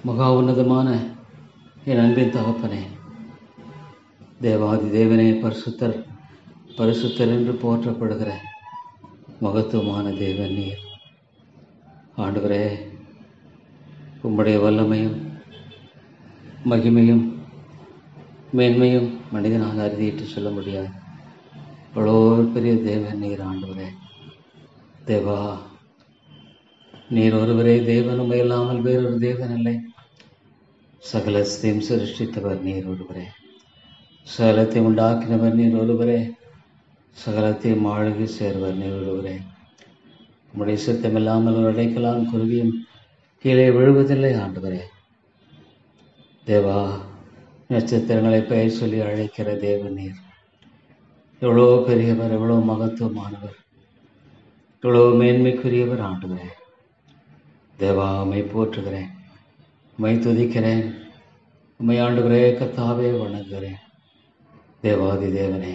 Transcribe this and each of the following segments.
மகா உன்னதமான என் அன்பின் தகப்பனே, தேவாதி தேவனே, பரிசுத்தர் பரிசுத்தர் என்று போற்றப்படுகிற மகத்துவமான தேவன் நீர். ஆண்டவரே, உம்முடைய வல்லமையும் மகிமையும் மேன்மையும் மனிதனால் அறுதியிட்டு சொல்ல முடியாது. அவ்வளோ பெரிய தேவன் நீர். ஆண்டவரே, தேவா, நீர் ஒருவரே தேவன், உம்மை இல்லாமல் வேறொரு தேவன் இல்லை. சகலத்தையும் சிருஷ்டித்தவர் நீர் ஒருவரே, சகலத்தை உண்டாக்கினவர் நீர் ஒருவரே, சகலத்தையும் ஆளுகை சேர்வர் நீர் ஒருவரே. உம்முடைய சித்தம் இல்லாமல் ஒரு அடைக்கலாம் குருவியும் கீழே விழுவதில்லை. ஆண்டவரே, தேவா, நட்சத்திரங்களை பெயர் சொல்லி அழைக்கிற தேவன் நீர். எவ்வளோ பெரியவர், எவ்வளோ மகத்துவமானவர், எவ்வளோ மேன்மைக்குரியவர். ஆண்டவரே, தேவா, உம்மை போற்றுகிறேன், உம்மை துதிக்கிறேன், உம்மை ஆண்டவரே கர்த்தாவே வணங்குகிறேன். தேவாதி தேவனே,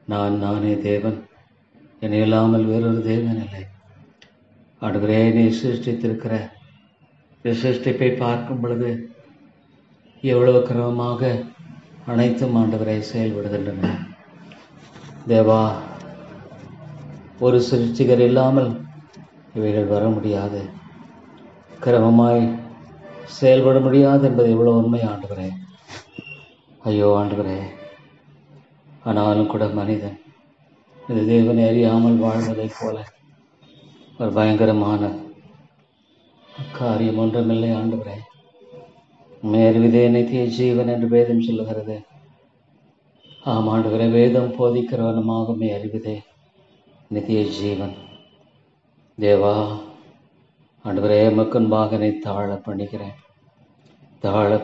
நானே தேவன், என்னை இல்லாமல் வேறொரு தேவன் இல்லை. ஆண்டவரே, நீ சிருஷ்டித்திருக்கிற சிருஷ்டிப்பை பார்க்கும் பொழுது எவ்வளவு கிரமமாக அனைத்தும் ஆண்டவரை செயல்படுகின்றன. தேவா, ஒரு சிருஷ்டிகர் இல்லாமல் இவைகள் வர முடியாது, கிரமமாய் செயல்பட முடியாது என்பது இவ்வளோ உண்மை. ஆண்டவரே, ஐயோ ஆண்டவரே, ஆனாலும் கூட மனிதன் இந்த தேவனை அறியாமல் வாழ்வதைப் போல ஒரு பயங்கரமான காரியம் ஒன்றுமில்லை. ஆண்டவரே, உம்மை அறிவதே நித்திய ஜீவன் என்று வேதம் சொல்லுகிறது. ஆம் ஆண்டவரே, வேதம் போதிக்கிறவனமாக உம்மை அறிவதே நித்திய ஜீவன். தேவா, ஆண்டவரே, மக்கன்பாக என்னை தாழ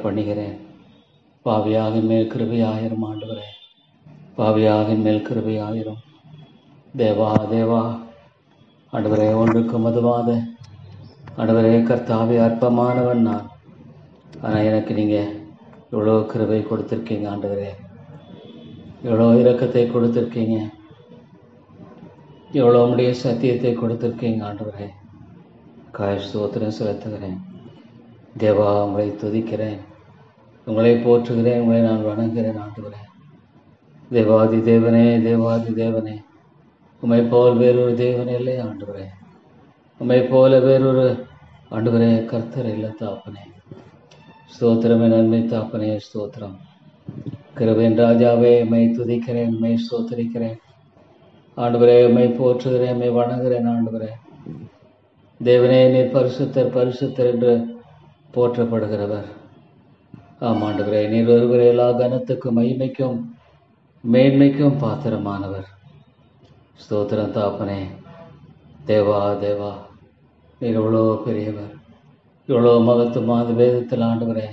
பண்ணுகிறேன். பாவியாக மேல் கிருபையாயிரும். ஆண்டவரே, பாவியாக மேல் கிருபையாயிரும். தேவா, ஆண்டவரே, ஒன்றுக்கு மதுவாத ஆண்டவரே கர்த்தாவே, அற்பமானவன் நான். ஆனால் எனக்கு நீங்கள் எவ்வளோ கிருபை கொடுத்துருக்கீங்க. ஆண்டவரே, எவ்வளோ இரக்கத்தை கொடுத்துருக்கீங்க, எவ்வளோ உம்முடைய சத்தியத்தை கொடுத்துருக்கீங்க. ஆண்டவரே, ஸ்தோத்திரம் செலுத்துகிறேன். தேவா, உங்களை துதிக்கிறேன், உங்களை போற்றுகிறேன், உங்களை நான் வணங்குகிறேன். ஆண்டவரே, தேவாதி தேவனே, உம்மை போல் வேறொரு தேவன் இல்லை. ஆண்டவரே, உம்மை போல வேறொரு ஆண்டவரே கர்த்தர் இல்லை. தாப்பனே, ஸ்தோத்திரம், என் நன்மை தாப்பனே, ஸ்தோத்திரம். கிருபையின் ராஜாவே, உம்மை துதிக்கிறேன், உம்மை ஸ்தோத்திரிக்கிறேன். ஆண்டவரே, உம்மை போற்றுகிறேன், உம்மை வணங்குகிறேன். ஆண்டவரே, தேவனே, நீர் பரிசுத்தர் என்று போற்றப்படுகிறவர். ஆம் ஆண்டவரே, நீர் ஒருவரே எல்லா கனத்துக்கும் மகிமைக்கும் மேன்மைக்கும் பாத்திரமானவர். ஸ்தோத்திரம் தாப்பனே. தேவா, நீர் எவ்வளோ பெரியவர், எவ்வளோ மகத்துவமான வேதத்தில் ஆண்டவரே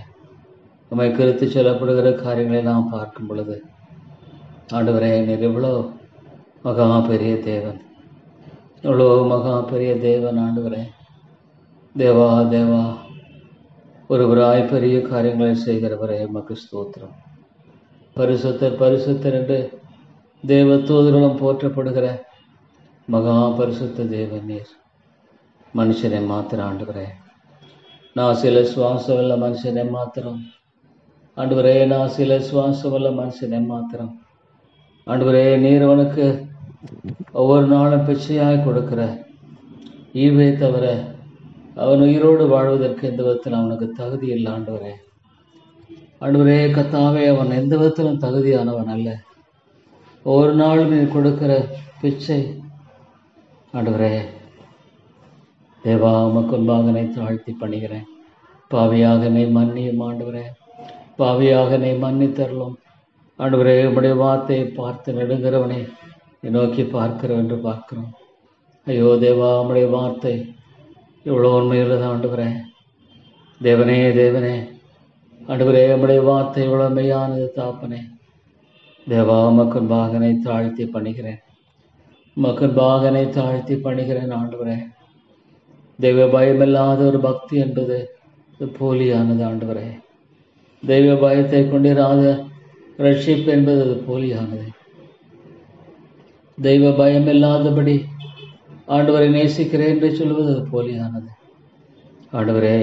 உம்மை குறித்து சொல்லப்படுகிற காரியங்களை நாம் பார்க்கும் பொழுது ஆண்டவரே, நீர் எவ்வளோ மகா பெரிய தேவன், எவ்வளோ மகா பெரிய தேவன். ஆண்டவரே, தேவா, ஒருவராய் பெரிய காரியங்களை செய்கிறவரே உமக்கு ஸ்தோத்திரம். பரிசுத்தர் என்று தேவ தூதர்களும் போற்றப்படுகிற மகா பரிசுத்த தேவன் நீர். மனுஷனை மாத்திரம் ஆண்டவரே, நான் சில சுவாசமுள்ள மனுஷனை மாத்திரம். ஆண்டவரே, நான் சில சுவாசமுள்ள மனுஷனை மாத்திரம். ஆண்டவரே, நீர் அவனுக்கு ஒவ்வொரு நாளும் பிச்சையாய் கொடுக்கிற ஈவே தவிர அவன் உயிரோடு வாழ்வதற்கு எந்த விதத்தில் அவனுக்கு தகுதி இல்லை. ஆண்டவரே கர்த்தாவே, அவன் எந்த விதத்திலும் தகுதியானவன் அல்ல. ஒவ்வொரு நாளும் நீ கொடுக்கிற பிச்சை ஆண்டவரே. தேவா, உமக்கு முன்பாக என்னை தாழ்த்தி பண்ணுகிறேன். பாவியாக என்னை மன்னியும். ஆண்டவரே, பாவியாக என்னை மன்னித்தரலும். ஆண்டவரே, உம்முடைய வார்த்தையை பார்த்து நெடுங்கிறவனை நோக்கி பார்க்கிறோம் என்று பார்க்கிறோம். ஐயோ தேவா, உம்முடைய வார்த்தை எவ்வளோ உண்மையுள்ளது. ஆண்டவரே, தேவனே ஆண்டவரே, உம்முடைய வார்த்தை எவ்வளோ மெய்யானது. தாப்பனே, தேவா, மக்கன் பாகனை தாழ்த்தி பண்ணுகிறேன். ஆண்டவரே, தெய்வ பயமில்லாத ஒரு பக்தி என்பது போலியானது. ஆண்டவரே, தெய்வ பயத்தை கொண்டிராத ரட்சிப்பு என்பது அது போலியானது. தெய்வ பயமில்லாதபடி ஆண்டவரை நேசிக்கிறேன் என்று சொல்வது அது போலியானது. ஆண்டவரே,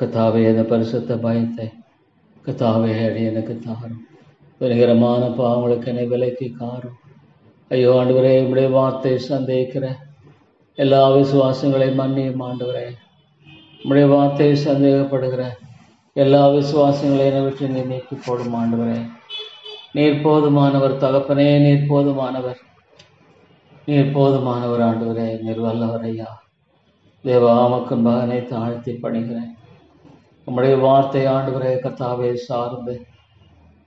கத்தாவே அந்த பரிசுத்த பயத்தை கத்தாவே அடி எனக்கு தாரும். துணிகரமான பாவங்களுக்கு என்னை விலைக்கு காரும். ஐயோ ஆண்டவரே, உம்முடைய வார்த்தை சந்தேகிக்கிற எல்லா விசுவாசங்களையும் மன்னியும் ஆண்டவரே. உம்முடைய வார்த்தையை சந்தேகப்படுகிற எல்லா விசுவாசங்களையும் விட்டு நீ நீக்கி போடும் ஆண்டவரே. நீர் போதுமானவர் தகப்பனே, நீர் போதுமானவர், நீர் போதுமானவர் ஆண்டவரே, நீர் வல்லவர் ஐயா. தேவா, உமக்கு மகனை தாழ்த்தி பணிகிறேன். உம்முடைய வார்த்தை ஆண்டவரே கர்த்தாவே சார்ந்து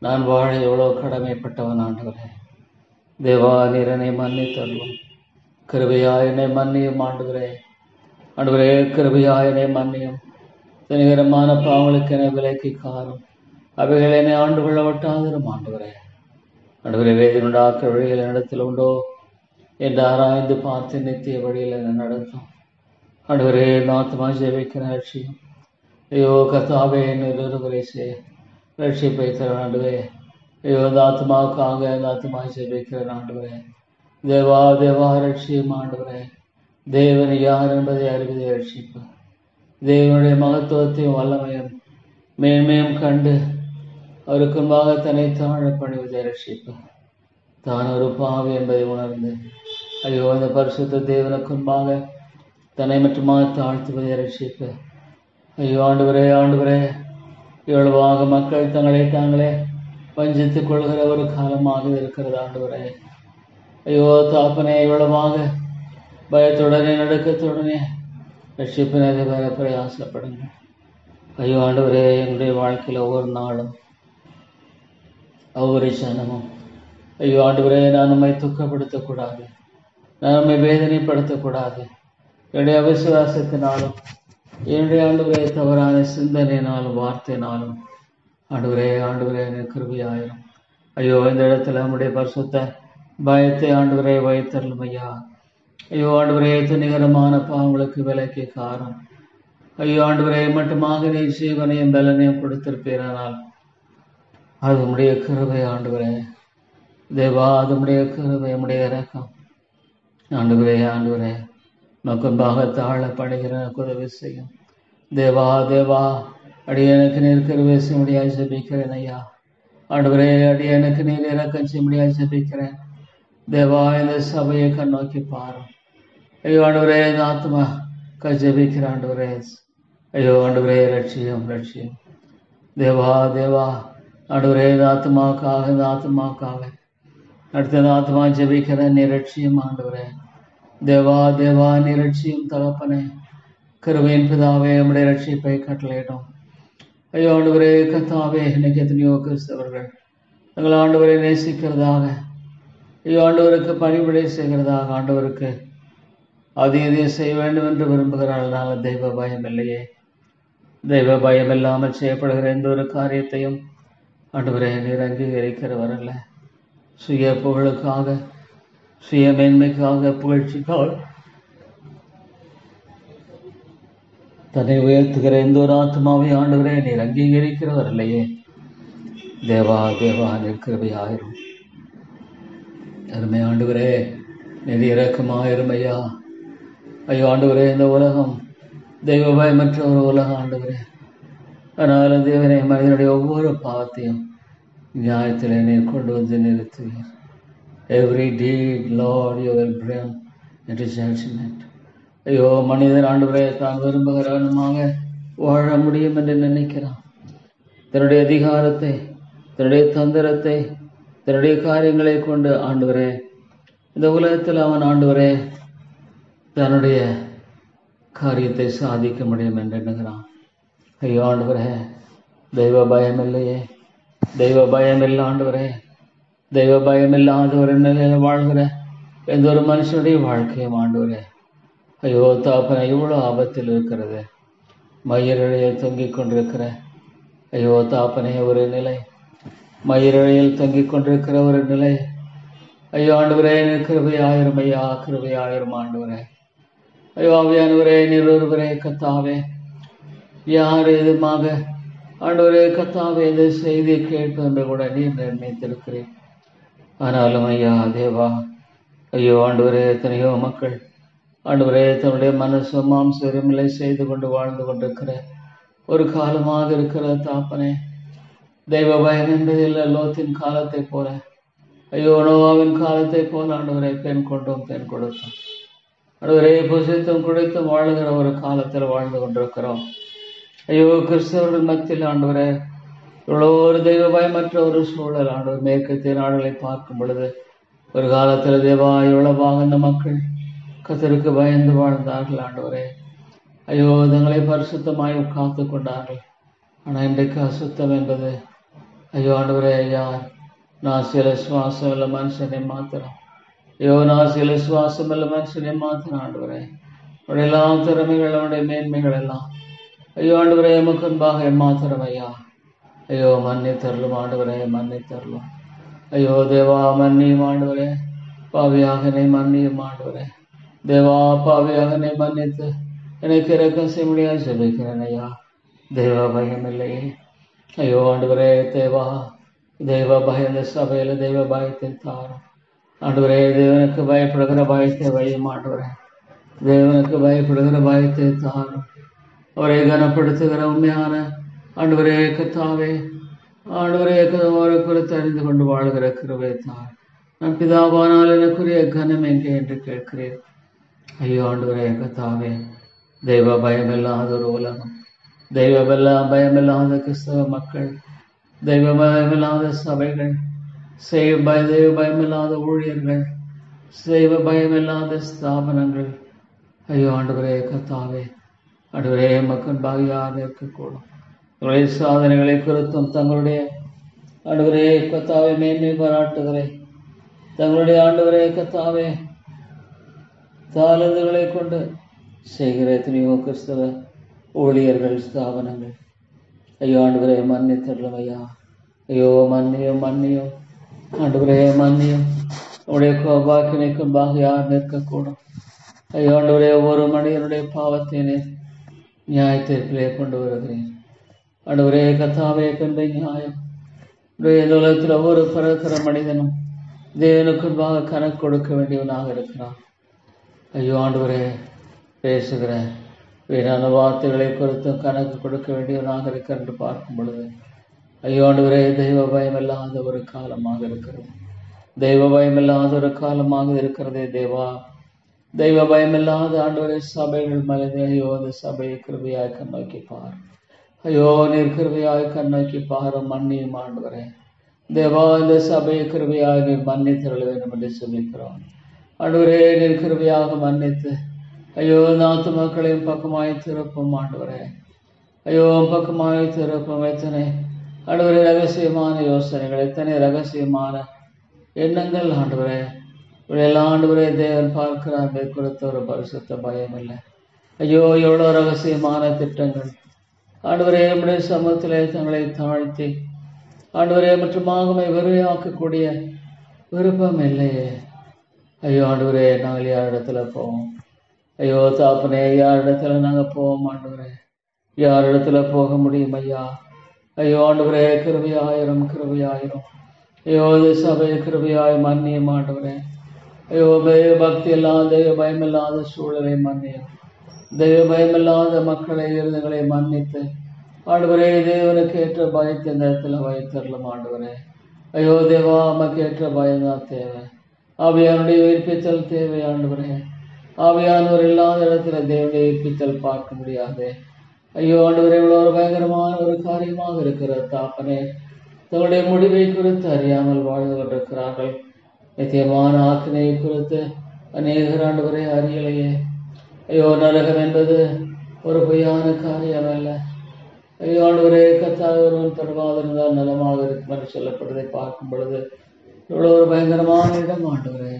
நான் வாழ எவ்வளோ கடமைப்பட்டவன் ஆண்டவரே. தேவா, நீர் என்னை மன்னித்தருளும். கிருபையாய் என்னை மன்னியும் ஆண்டவரே. ஆண்டவரே, கிருபையாய் என்னை மன்னியும். துணிகரமான பாவங்களுக்கு என்னை விலைக்கு காரும். அவைகள் என்னை ஆண்டு கொள்ள விட்டாதிரும் ஆண்டவரே. ஆண்டவரே, வேதனுடாக்க வழியில் இடத்தில் உண்டோ என்று ஆராய்ந்து பார்த்து நித்திய வழியில் என்னை நடத்தும் ஆண்டவரே. நாத்துமா ஜெபிக்கிற லட்சியம் ஐயோ கர்த்தாவே, ஒருவரை செய்ய ரட்சிப்பை தர ஆண்டவரே. ஐயோ இந்த ஆத்மாவுக்காக இந்த ஆத்மா ஜெபிக்கிற ஆண்டவரே. தேவா தேவா ரட்சியம் ஆண்டவரே. தேவன் யார் என்பதை அறிவதை ரட்சிப்பு. தேவனுடைய மகத்துவத்தையும் வல்லமையும் மேன்மையும் கண்டு அவருக்கு முன்பாக தன்னை தாழ பணிவதை ரட்சிப்பு. தான் ஒரு பாவி என்பதை உணர்ந்து ஐயோ இந்த பரிசுத்த தேவனுக்கு முன்பாக தன்னை மட்டுமாக தாழ்த்துவதை ரட்சிப்பு. ஐயோ ஆண்டவரே, ஆண்டவரே, எவ்வளவாக மக்கள் தங்களை தாங்களே வஞ்சித்துக் கொள்கிற ஒரு காலமாக இருக்கிறது ஆண்டவரே. ஐயோ தாப்பனே, இவ்வளவாக பயத்துடனே நடுக்கத்துடனே ரட்சிப்பினரை வர பிரயாசப்படுங்க. ஐயோ ஆண்டவரே, எங்களுடைய வாழ்க்கையில் ஒவ்வொரு நாளும் ஒவ்வொரு சனமும் ஐயோ ஆண்டவரே, நான் நம்மை துக்கப்படுத்தக்கூடாது, நான் நம்மை வேதனைப்படுத்தக்கூடாது. என்னுடைய அவிசுவாசத்தினாலும் என்னுடைய ஆண்டவரே தவறான சிந்தனையினாலும் வார்த்தையினாலும் ஆண்டவரே, ஆண்டவரே எனக்கு கிருபையாயிரும். ஐயோ இந்த இடத்துல நம்முடைய பரிசுத்த பயத்தை ஆண்டவரே வைத்தருளும் ஐயா. ஐயோ ஆண்டவரே, துணிகரமான பாவங்களுக்கு விலைக்கு காரம். ஐயோ ஆண்டவரே, மட்டுமாக நீ ஜீவனையும் பலனையும் கொடுத்திருப்பீரானால் அது உம்முடைய கிருபை ஆண்டவரே. தேவா, அது உம்முடைய கிருபை, உம்முடைய இரக்கம் ஆண்டவரே. ஆண்டவரே, மக்கன்பாக தாழ படுகிற உதவி செய்யும். தேவா தேவா, அடியனுக்கு நீர் கிருபை செய்ய முடியாது ஜெபிக்கிறேன் ஐயா. ஆண்டவரே, அடியனுக்கு நீர் இரக்கம் செய்ய முடியாது ஜெபிக்கிறேன். தேவா, இந்த சபையை கண்ணோக்கி பாரும். ஐயோ ஆண்டவரே, இந்த ஆத்மா ஜெபிக்கிற ஆண்டவரே. ஐயோ ஆண்டவரே, லட்சியம் லட்சியம். தேவா தேவா, ஆண்டவரே, இந்த ஆத்மாக்காக அடுத்த இந்த ஆத்மா ஜெபிக்கிற நிரட்சியம் ஆண்டவரே. தேவா தேவா, நிரட்சியம் தகப்பனே. கிருபையின் பிதாவே, நம்முடைய ரட்சிப்பை கட்டளையிடும். ஐயோ ஆண்டவரே கர்த்தாவே, இன்னைக்கு எத்தனையோ கிறிஸ்தவர்கள் தங்கள் ஆண்டவரை நேசிக்கிறதாக, ஐயோ ஆண்டவருக்கு பணிவிடை செய்கிறதாக, ஆண்டவருக்கு அதையும் செய்ய வேண்டும் என்று விரும்புகிறார்கள். தெய்வ பயம் இல்லையே. தெய்வ பயம் இல்லாமல் செய்யப்படுகிற எந்த ஒரு காரியத்தையும் ஆண்டவரே நீர் அங்கீகரிக்கிறவர் அல்ல. சுய புகழுக்காக, சுய மேன்மைக்காக, புகழ்ச்சிக்காக தன்னை உயர்த்துகிற எந்த ஒரு ஆத்மாவை ஆண்டவரே நீர் அங்கீகரிக்கிறவர் இல்லையே. தேவா தேவா, நீர் கிருபையாயிரும். அருமை ஆண்டவரே, நீர் இரக்கமாயிரும் ஐயா. ஐயோ ஆண்டவரே, இந்த உலகம் தெய்வ பயமற்ற ஒரு உலகம் ஆண்டவரே. அதனால தேவனே, மனிதனுடைய ஒவ்வொரு பாவத்தையும் நியாயத்திலே நீர் கொண்டு வந்து நிறுத்துவீர். Every deed Lord you will bring into judgement. ஐயோ மனிதன் ஆண்டவரே தான் விரும்புகிறவனுமாக வாழ முடியும் என்று நினைக்கிறான். தன்னுடைய அதிகாரத்தை, தன்னுடைய தந்திரத்தை, தன்னுடைய காரியங்களை கொண்டு ஆண்டவரே இந்த உலகத்தில் அவன் ஆண்டவரே தன்னுடைய காரியத்தை சாதிக்க முடியும் என்று எண்ணுகிறான். ஐயோ ஆண்டவரே, தெய்வ பயம் இல்லையே. தெய்வ பயம் இல்லை ஆண்டவரே. தெய்வ பயம் இல்லாத ஒரு நிலையில் வாழ்கிற எந்த ஒரு மனுஷனுடைய வாழ்க்கையும் ஆண்டவரே ஐயோ தாப்பனை இவ்வளோ ஆபத்தில் இருக்கிறது. மயிரிழையில் தொங்கிக் கொண்டிருக்கிற ஐயோ தாப்பனே ஒரு நிலை, மயிரிழையில் தொங்கிக் கொண்டிருக்கிற ஒரு நிலை. ஐயோ ஆண்டவரே, கிருபையாயிரும் ஐயா, கிருபையாயிரும் ஆண்டவரே. ஐயோ ஆவியானவரே, நீர் ஒருவரே கர்த்தாவே. யார் எதுமாக ஆண்டவரே கர்த்தாவே இந்த செய்தியை கேட்பது கூட நீர் நிர்ணயித்திருக்கிறேன். ஆனாலும் ஐயா தேவா, ஐயோ ஆண்டவரே, எத்தனையோ மக்கள் ஆண்டவரே தன்னுடைய மனசு மாம்சரிமில்லை செய்து கொண்டு வாழ்ந்து கொண்டிருக்கிற ஒரு காலமாக இருக்கிற தாப்பனே. தெய்வ பயம் என்பதில் லோத்தின் காலத்தை போல, ஐயோ நோவாவின் காலத்தை போல ஆண்டவரை பெண் கொண்டோம் பெண் கொடுத்தோம். ஆண்டவரே புசித்தும் குடித்தும் வாழுகிற ஒரு காலத்தில் வாழ்ந்து கொண்டிருக்கிறோம். ஐயோ கிறிஸ்தவர்கள் மத்தியில் ஆண்டவரே இவ்வளோ ஒரு தெய்வ பயமற்ற ஒரு சூழல் ஆண்டவர் மேற்கத்திய நாடுகளை பார்க்கும் பொழுது, ஒரு காலத்தில் தேவா இவ்வளவாக இந்த மக்கள் கர்த்தருக்கு பயந்து வாழ்ந்தார்கள் ஆண்டவரே. ஐயோ தங்களை பரிசுத்தமாய் காத்து கொண்டார்கள். ஆனால் இன்றைக்கு அசுத்தம் என்பது ஐயோ ஆண்டவரே யார்? நான் சில சுவாசம் இல்லை மனுஷனை மாத்திரம். ஐயோ நான் சில சுவாசம் இல்லை மனுஷனை மாத்திரம் ஆண்டவரே. அவருடைய எல்லா திறமைகள் அவனுடைய மேன்மைகள் எல்லாம் ஐயோ ஆண்டவரே எமக்கு முன்பாக மாத்திரம் ஐயா. ஐயோ மன்னி தரலும் ஆண்டவரே மன்னி தரலும். ஐயோ தேவா மன்னியும் ஆண்டவரே. பாவியாகனை மன்னியும் ஆண்டவரே. தேவா பாவியாகனை மன்னித்து எனக்கு இறக்கம் செய்ய முடியாது சொல்லிக்கிறேன் ஐயா. தெய்வ பயம் இல்லையே. ஐயோ ஆண்டவரே தேவா தெய்வ பயம் இந்த சபையில் தெய்வ பயத்தை தாரும் ஆண்டவரே. தேவனுக்கு பயப்படுகிற பயத்தை வையும் ஆண்டவரே. தேவனுக்கு பயப்படுகிற பயத்தை தாரும். அவரை கனப்படுத்துகிற உண்மையான ஆண்டவரே கர்த்தாவே ஆண்டவரே அவரை குறித்து அறிந்து கொண்டு வாழ்கிற கிருபை தார். நான் பிதாவானால் எனக்குரிய கனம் எங்கே என்று கேட்கிறேன். ஐயோ ஆண்டவரே கர்த்தாவே தெய்வ பயமில்லாத ஒரு உலகம், தெய்வ பயமில்லாத கிறிஸ்தவ மக்கள், தெய்வ பயமில்லாத சபைகள், தெய்வ பயமில்லாத ஊழியர்கள், தெய்வ பயமில்லாத ஸ்தாபனங்கள். ஐயோ ஆண்டவரே கர்த்தாவே ஆண்டவரே மக்கள் பாகியாக இருக்கக்கூடும். தங்களுடைய சாதனைகளை குறித்தும் தங்களுடைய ஆண்டவரே கர்த்தாவே மேன்மை பாராட்டுகிறேன். தங்களுடைய ஆண்டவரே கர்த்தாவே தாளந்துகளை கொண்டு செய்கிற எத்தனையோ கிறிஸ்தவ ஊழியர்கள் ஸ்தாபனங்கள் ஐயோ ஆண்டவரே மன்னித்தரலும் ஐயா. ஐயோ மன்னியும் மன்னியும் ஆண்டவரே மன்னியும். உடைய கோபாக்கினைக்கும் பாக யார் நிற்கக்கூடும். ஐயோ ஆண்டவரே ஒவ்வொரு மனிதனுடைய பாவத்தினை நியாயத்திற்குள்ளே கொண்டு வருகிறேன் ஆண்டவரே கர்த்தாவே. கண்ட நியாயம் இந்த உலகத்தில் ஒவ்வொரு பிறக்கிற மனிதனும் தேவனுக்குன்பாக கணக்கு கொடுக்க வேண்டியவனாக இருக்கிறான். ஐயோ ஆண்டவரே பேசுகிற வீணான வார்த்தைகளை குறித்தும் கணக்கு கொடுக்க வேண்டியவனாக இருக்கிற என்று பார்க்கும் பொழுது ஐயோ ஆண்டவரே தெய்வ பயமில்லாத ஒரு காலமாக இருக்கிறது. தெய்வ பயமில்லாத ஒரு காலமாக இருக்கிறதே தேவா. தெய்வ பயமில்லாத ஆண்டவரே சபைகள் மலைந்து ஐயோ அந்த சபையை கிருபையாய் கண்ணோக்கி பார். ஐயோ நீர் கிருபையாய் கண்ணோக்கி பாரும் மன்னியும் ஆண்டவரே. தேவா இந்த சபையை கிருபையாய் நீர் மன்னித்தருள வேண்டும் என்று சொல்லிக்கிறோம் ஆண்டவரே. நீர் கிருபையாக மன்னித்து ஐயோ நாத்து மக்களையும் பக்கமாய் திருப்பும் ஆண்டவரே. ஐயோ பக்கமாய் திருப்பும். எத்தனை ஆண்டவரே ரகசியமான யோசனைகள், எத்தனை ரகசியமான எண்ணங்கள் ஆண்டவரே. இவையெல்லாம் ஆண்டவரே தேவன் பார்க்கிறார். குறித்த ஒரு பரிசுத்த பயம் இல்லை. ஐயோ எவ்வளோ ரகசியமான திட்டங்கள் ஆண்டவரே. நம்முடைய சமூகத்திலே தங்களை தாழ்த்தி ஆண்டவரே மற்றுமாகவே வெறுமையாக்கக்கூடிய விருப்பம் இல்லையே. ஐயோ ஆண்டவரே நாங்கள் யார் இடத்துல போவோம்? ஐயோ தாப்பனே யார் இடத்துல நாங்கள் போவோம் ஆண்டவரே? யார் இடத்துல போக முடியும் ஐயா? ஐயோ ஆண்டவரே கிருபையாயிரம் கிருபையாயிரம். ஐயோ சபையை கிருபையாய் மன்னியும் ஆண்டவரே. ஐயோ தெய்வ பக்தி இல்லாத தெய்வ பயமில்லாத சூழலை மன்னியும். தெய்வ பயமில்லாத மக்களை இருந்தங்களை மன்னித்து ஆண்டவரே தேவனுக்கு ஏற்ற பயத்தை இந்த இடத்துல வைத்தரலாம் ஆண்டவரே. ஐயோ தேவா நமக்கு ஏற்ற பயம்தான் தேவை. ஆவியானுடைய உயிர்ப்பித்தல் தேவை ஆண்டவரே. ஆவியானவர் இல்லாத இடத்துல தேவனுடைய உயிர்ப்பித்தல் பார்க்க முடியாது. ஐயோ ஆண்டவரே இவ்வளோ ஒரு பயங்கரமான ஒரு காரியமாக இருக்கிற தாப்பனே. தங்களுடைய முடிவை குறித்து அறியாமல் வாழ்ந்து கொண்டிருக்கிறார்கள். நித்தியமான ஆக்கினை குறித்து அநேகர் ஆண்டவரே அறியலையே. ஐயோ நரகம் என்பது ஒரு பொய்யான காரியம் அல்ல. ஐயோ ஆண்டவரே கர்த்தாவே ஒருவன் தொடர்பாதிருந்தால் நலமாக இருக்கும் என்று சொல்லப்படுவதை பார்க்கும் பொழுது இவ்வளோ ஒரு பயங்கரமான இடம் ஆண்டவரே.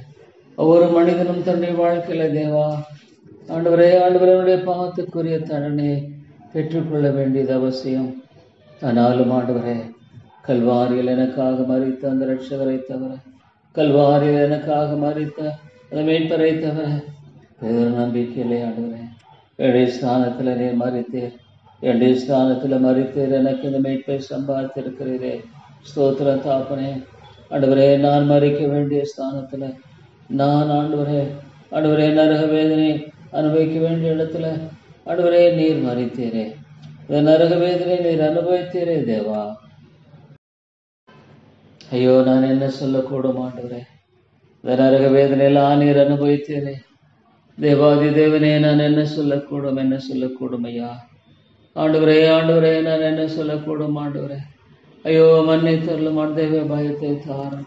ஒவ்வொரு மனிதனும் தன்னுடைய வாழ்க்கையில தேவா ஆண்டவரே ஆண்டவரனுடைய பாவத்துக்குரிய தண்டனையை பெற்றுக்கொள்ள வேண்டியது அவசியம். ஆனாலும் ஆண்டவரே கல்வாரியில் எனக்காக மரித்த அந்த ரட்சகரை தவிர, கல்வாரியில் எனக்காக மரித்த அந்த மீட்பரை தவிர வேறு நம்பிக்கையிலே ஆண்டவரே. என்னுடைய ஸ்தானத்தில் நீர் மரித்தீர், என்னுடைய ஸ்தானத்தில் மரித்தீர், எனக்கு இந்த மீட்பை சம்பாதித்திருக்கிறீரே. ஸ்தோத்திர தாப்பனே. ஆண்டவரே நான் மறிக்க வேண்டிய ஸ்தானத்தில் நான் ஆண்டவரே நரக வேதனை அனுபவிக்க வேண்டிய இடத்துல ஆண்டவரே நீர் மரித்தீரே. இந்த நரக வேதனை நீர் அனுபவித்தீரே தேவா. ஐயோ, நான் என்ன சொல்லக்கூடும் ஆண்டவரே. இந்த நரக வேதனையெல்லாம் நீர் அனுபவித்தீரே தேவாதி தேவனே, நான் என்ன சொல்லக்கூடும் ஐயா. ஆண்டவரே, நான் என்ன சொல்லக்கூடும் ஆண்டவரே. ஐயோ, மன்னித்தருளும் தெய்வ பயத்தை தாரும்.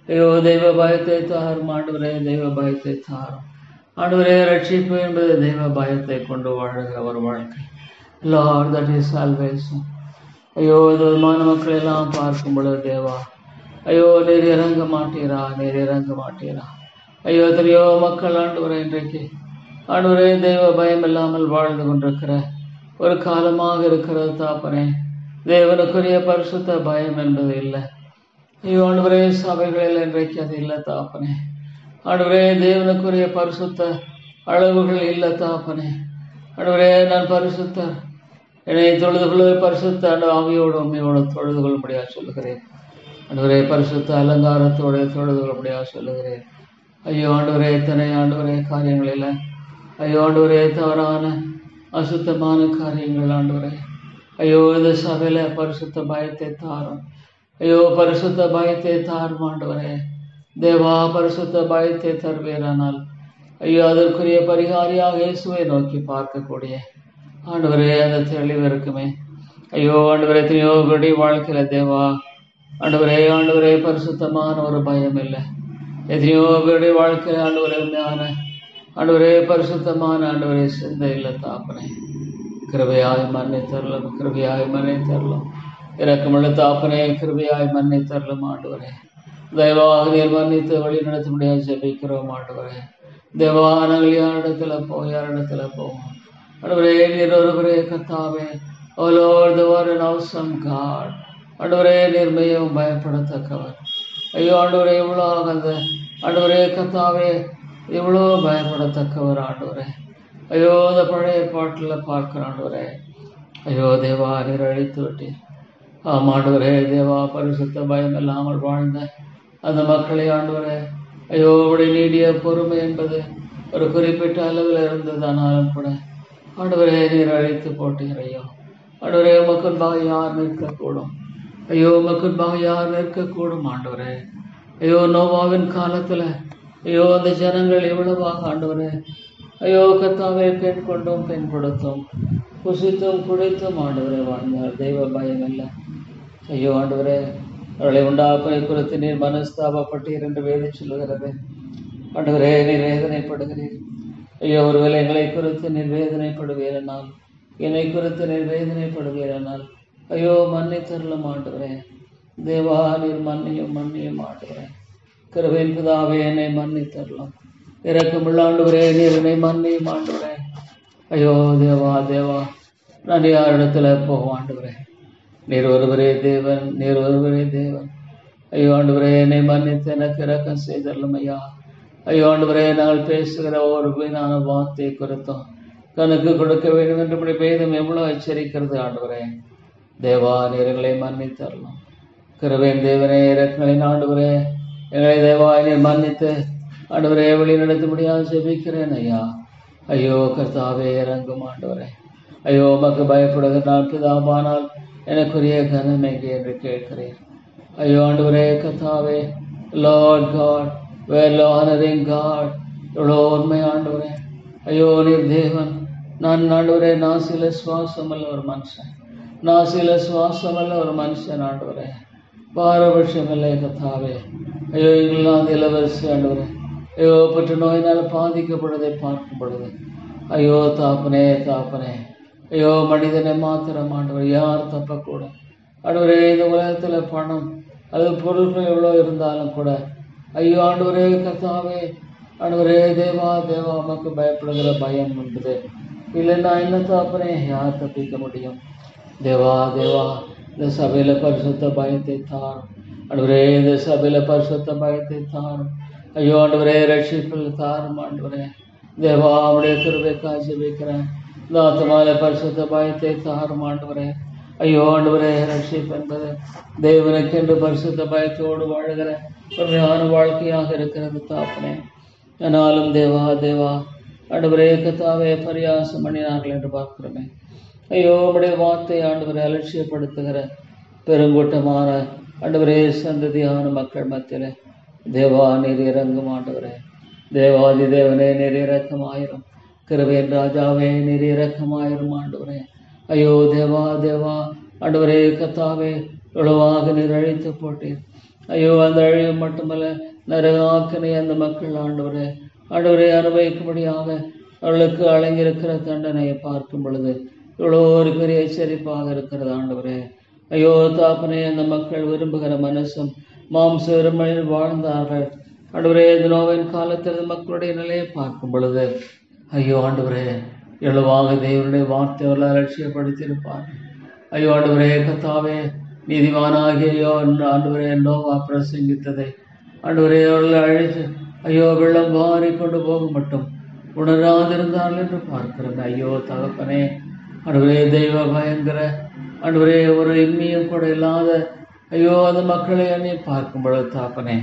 ஐயோ, தெய்வ பயத்தை தாரும் ஆண்டவரே, தெய்வ பயத்தை தாரும் ஆண்டவரே. ரட்சிப்பு என்பது தெய்வ பயத்தை கொண்டு வாழ்கிற ஒரு வாழ்க்கை. Lord, that is salvation. ஐயோ, விதமான மக்கள் எல்லாம் பார்க்கும் பொழுது தேவா, ஐயோ, நீர் இறங்க மாட்டீரா. ஐயோ, எத்தனையோ மக்கள் ஆண்டவரே இன்றைக்கு ஆண்டவரே தெய்வ பயம் இல்லாமல் வாழ்ந்து கொண்டிருக்கிற ஒரு காலமாக இருக்கிறது தாப்பனே. தேவனுக்குரிய பரிசுத்த பயம் என்பது இல்லை. ஐயோ ஆண்டவரே, சபைகளில் இன்றைக்கு அது இல்லை தாப்பனே. ஆண்டவரே, தேவனுக்குரிய பரிசுத்த அளவுகள் இல்லை தாப்பனே. ஆண்டவரே, நான் பரிசுத்தர், என்னை தொழுது கொள்வது பரிசுத்த ஆவியோடு உண்மையோடு தொழுது கொள்ளும்படியாக சொல்லுகிறேன். ஆண்டவரே, பரிசுத்த அலங்காரத்தோடு தொழுது கொள்ளும்படியாக சொல்லுகிறேன். ஐயோ ஆண்டவரே, எத்தனை ஆண்டவரே காரியங்களில் ஐயோ ஆண்டவரே தவறான அசுத்தமான காரியங்கள் ஆண்டவரே. ஐயோ, இந்த சபையில பரிசுத்த பயத்தை தாரும். ஐயோ, பரிசுத்த பயத்தை தாரும் ஆண்டவரே. தேவா, பரிசுத்த பயத்தை தருவேரானால் ஐயோ அதற்குரிய பரிகாரியாக இயேசுவை நோக்கி பார்க்கக்கூடிய ஆண்டவரே அந்த தெளிவு இருக்குமே. ஐயோ ஆண்டவரே, எத்தனையோ பேருடைய வாழ்க்கையில தேவா ஆண்டவரே பரிசுத்தமான ஒரு பயம் இல்லை. எத்தனையோ பேருடைய வாழ்க்கையில ஆண்டவரே உண்மையான ஆண்டவரே பரிசுத்தமான ஆண்டவரே சிந்தை இல்லை தாப்பனே. கிருபையாய் மன்னித்தருளும் இரக்கமுள்ள தாப்பனே, கிருபையாய் மன்னித்தருளும் ஆண்டவரே. தயவாக நீர் மன்னித்து வழி நடத்த முடியாது ஜெபிக்கிறோம் ஆண்டவரே. தேவா, நாங்கள் யாரிடத்துல போவோம் ஆண்டவரே. நீர் ஒருவரே கர்த்தாவே. O Lord, thou art an awesome God. ஆண்டவரே, நீர் மிகவும் பயப்படத்தக்கவர். ஐயோ ஆண்டவரே, இவ்வளோ அந்த ஆண்டவரே கர்த்தாவே இவ்வளோ பயப்படத்தக்கவர் ஆண்டவரே. ஐயோ, அந்த பழைய பாட்டில் பார்க்கிற ஆண்டவரே. ஐயோ தேவா, நீர் அழித்து விட்டீர். ஆமாண்டவரே தேவா, பரிசுத்த பயம் இல்லாமல் வாழ்ந்த அந்த மக்களை ஆண்டவரே ஐயோ உடைய நீடிய பொறுமை என்பது ஒரு குறிப்பிட்ட அளவில் இருந்ததானாலும் கூட ஆண்டவரே நீர் அழைத்து போட்டீர். ஐயோ ஆண்டவரே, உமக்குன்பாக யார் நிற்கக்கூடும்? ஐயோ, உமக்குன்பாக யார் நிற்கக்கூடும் ஆண்டவரே? ஐயோ, நோவாவின் காலத்தில் ஐயோ அந்த ஜனங்கள் எவ்வளவாக ஆண்டவரே ஐயோ கர்த்தாவே பெண் கொண்டும் பெண் கொடுத்தும் புசித்தும் குடித்தும் ஆண்டவரே வாழ்ந்தார். தெய்வ பயம் இல்லை. ஐயோ ஆண்டவரே, அவர்களை உண்டாப்பதை குறித்து நீர் மனஸ்தாபப்பட்டீர் என்று வேதம் சொல்லுகிறது. ஆண்டவரே, நீர் வேதனைப்படுகிறீர். ஐயோ, ஒருவேளை எங்களை குறித்து நீர் வேதனைப்படுவீரென்னால், என்னை குறித்து நீர் வேதனைப்படுவீரென்னால் ஐயோ மன்னித்தருளும் ஆண்டவரே. தேவா, நீர் மன்னியும் ஆண்டவரே. கிருபையின் பிதாவே, என்னை மன்னித்தருளும். இரக்கமுள்ள ஆண்டவரே, நீர் என்னை மன்னியும் ஆண்டவரே. ஐயோ தேவா, நான் யாரிடத்துல போவோம் ஆண்டவரே? நீர் ஒருவரே தேவன். ஐயோ ஆண்டவரே, என்னை மன்னித்து எனக்கு இரக்கம் செய்தரலும் ஐயா. ஐயோ ஆண்டவரே, நாங்கள் பேசுகிற ஒரு வீணான வார்த்தை குறித்தும் கணக்கு கொடுக்க வேண்டும் என்று வேதம் எவ்வளவு எச்சரிக்கிறது ஆண்டவரே. தேவா, நீர் எங்களை மன்னித்தரலாம். கிருபையின் தேவனே, இரக்கங்களின் ஆண்டவரே, எங்களை தேவா நீர் மன்னித்து ஆண்டவரே வழி நடத்த முடியாது ஜெபிக்கிறேன் ஐயா. ஐயோ கர்த்தாவே, இறங்கும் ஆண்டவரே. ஐயோ, உமக்கு பயப்படுகிற நான் பிதாவானால் எனக்குரிய கனமைக்கு என்று கேட்கிறேன். ஐயோ ஆண்டவரே கர்த்தாவே, Lord God, well honouring God, எவ்வளோ உண்மை ஆண்டவரே. ஐயோ, நீர் தேவன். நான் ஆண்டவரே நாசில சுவாசமல்ல ஒரு மனுஷன் ஆண்டவரே. பாரபட்சம் இல்லை கர்த்தாவே. ஐயோ, எங்கெல்லாம் இளவரசி ஆண்டவரே ஐயோ பற்று நோயினால் பாதிக்கப்படுவதை பார்க்கும் பொழுது ஐயோ தாப்பனே, ஐயோ மனிதனை மாத்திரம் ஆண்டவரே யார் தப்பக்கூடும் ஆண்டவரே? இந்த உலகத்தில் பணம் அது பொருட்கள் எவ்வளோ இருந்தாலும் கூட ஐயோ ஆண்டவரே கர்த்தாவே, ஆண்டவரே தேவா உமக்கு பயப்படுகிற பயம் என்பது இல்லைன்னா என்ன தாப்பனே, யார் தப்பிக்க முடியும்? தேவா இந்த சபையில் பரிசுத்த பயத்தை தாரும் ஆண்டவரே. இந்த சபையில் பரிசுத்த பயத்தை தாரும் ஐயோ ஆண்டவரே. ரட்சிப்பில் தாரும் ஆண்டவரே. தேவா, அவருடைய கிருபைக்காக ஜெபிக்கிறேன். இந்த ஆத்மாவில பரிசுத்த பயத்தை தாரும் ஆண்டவரே. ஐயோ ஆண்டவரே, ரட்சிப்பு என்பது தேவனுக்கென்று பரிசுத்த பயத்தோடு வாழுகிற உண்மையான வாழ்க்கையாக இருக்கிறது தாப்பனே. ஆனாலும் தேவா ஆண்டவரே கர்த்தாவே, பரியாசம் பண்ணினார்கள் என்று பார்க்கிறோமே. ஐயோ உம்முடைய வார்த்தை ஆண்டவரை அலட்சியப்படுத்துகிற பெருங்கூட்டமான ஆண்டவரே சந்ததியான மக்கள் மத்தியில் தேவா நீர் இறங்கும் ஆண்டவரே. தேவாதி தேவனே நீர் இரக்கமாயிரும். கிருபையின் ராஜாவே நீர் இரக்கமாயிரும் ஆண்டவரே. ஐயோ தேவா தேவா ஆண்டவரே கத்தாவே உளவாக நீர் அழித்து போட்டீர். ஐயோ அந்த அழிவு மட்டுமல்ல நரகாக்கனை அந்த மக்கள் ஆண்டவரே ஆண்டவரை அனுபவிக்கும்படியாக அவர்களுக்கு அடங்கியிருக்கிற தண்டனையை பார்க்கும் பொழுது இவ்வளோ ஒரு பெரிய எச்சரிப்பாக இருக்கிறது ஆண்டவரே. ஐயோ தாப்பனே அந்த மக்கள் விரும்புகிற மனசும் மாம்ச விரும்பலில் வாழ்ந்தார்கள் ஆண்டவரே. இந்த நோவின் காலத்தில் மக்களுடைய நிலையை பார்க்கும் பொழுது ஐயோ ஆண்டவரே எழுவாக தேவனுடைய வார்த்தை அவர்கள் அலட்சியப்படுத்தியிருப்பார். ஐயோ ஆண்டவரே கத்தாவே நீதிமானாகிய ஆண்டவரே நோவா பிரசங்கித்ததை ஆண்டவரே அவர்கள் அழித்து ஐயோ வெள்ளம் வாரி கொண்டு போக மட்டும் உணராதிருந்தார்கள் என்று பார்க்கிறேன். ஐயோ தகப்பனே ஆண்டவரே தெய்வ பயங்கர ஆண்டவரே ஒரு எண்ணியும் கூட இல்லாத ஐயோ அந்த மக்களை எண்ணி பார்க்கும் பொழுது தாப்பனே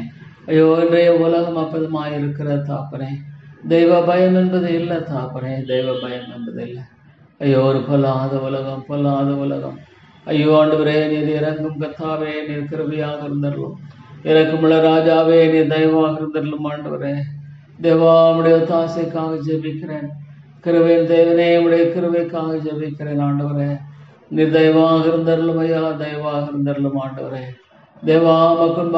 ஐயோ இன்றைய உலகம் அப்பதமாயிருக்கிற தாப்பனே தெய்வ பயம் என்பது இல்லை தாப்பனே. தெய்வ பயம் என்பது இல்லை. ஐயோ ஒரு பொல்லாத உலகம் பொல்லாத உலகம். ஐயோ ஆண்டவரே நீர் இறங்கும் கத்தாவே நீர் கிருபையாக இருந்தருளும். இறக்கமுள்ள ராஜாவே நீர் தயவாக இருந்தருளும் ஆண்டவரே. தேவா உடைய தாசைக்காக ஜெபிக்கிறேன். கிருபையின் தேவனே உடைய கிருபைக்காக ஜெபிக்கிறேன் ஆண்டவரே. நீர் தயவாக இருந்தருளும் ஐயா, தயவாக இருந்தருளும் ஆண்டவரே. தேவா மக்கள்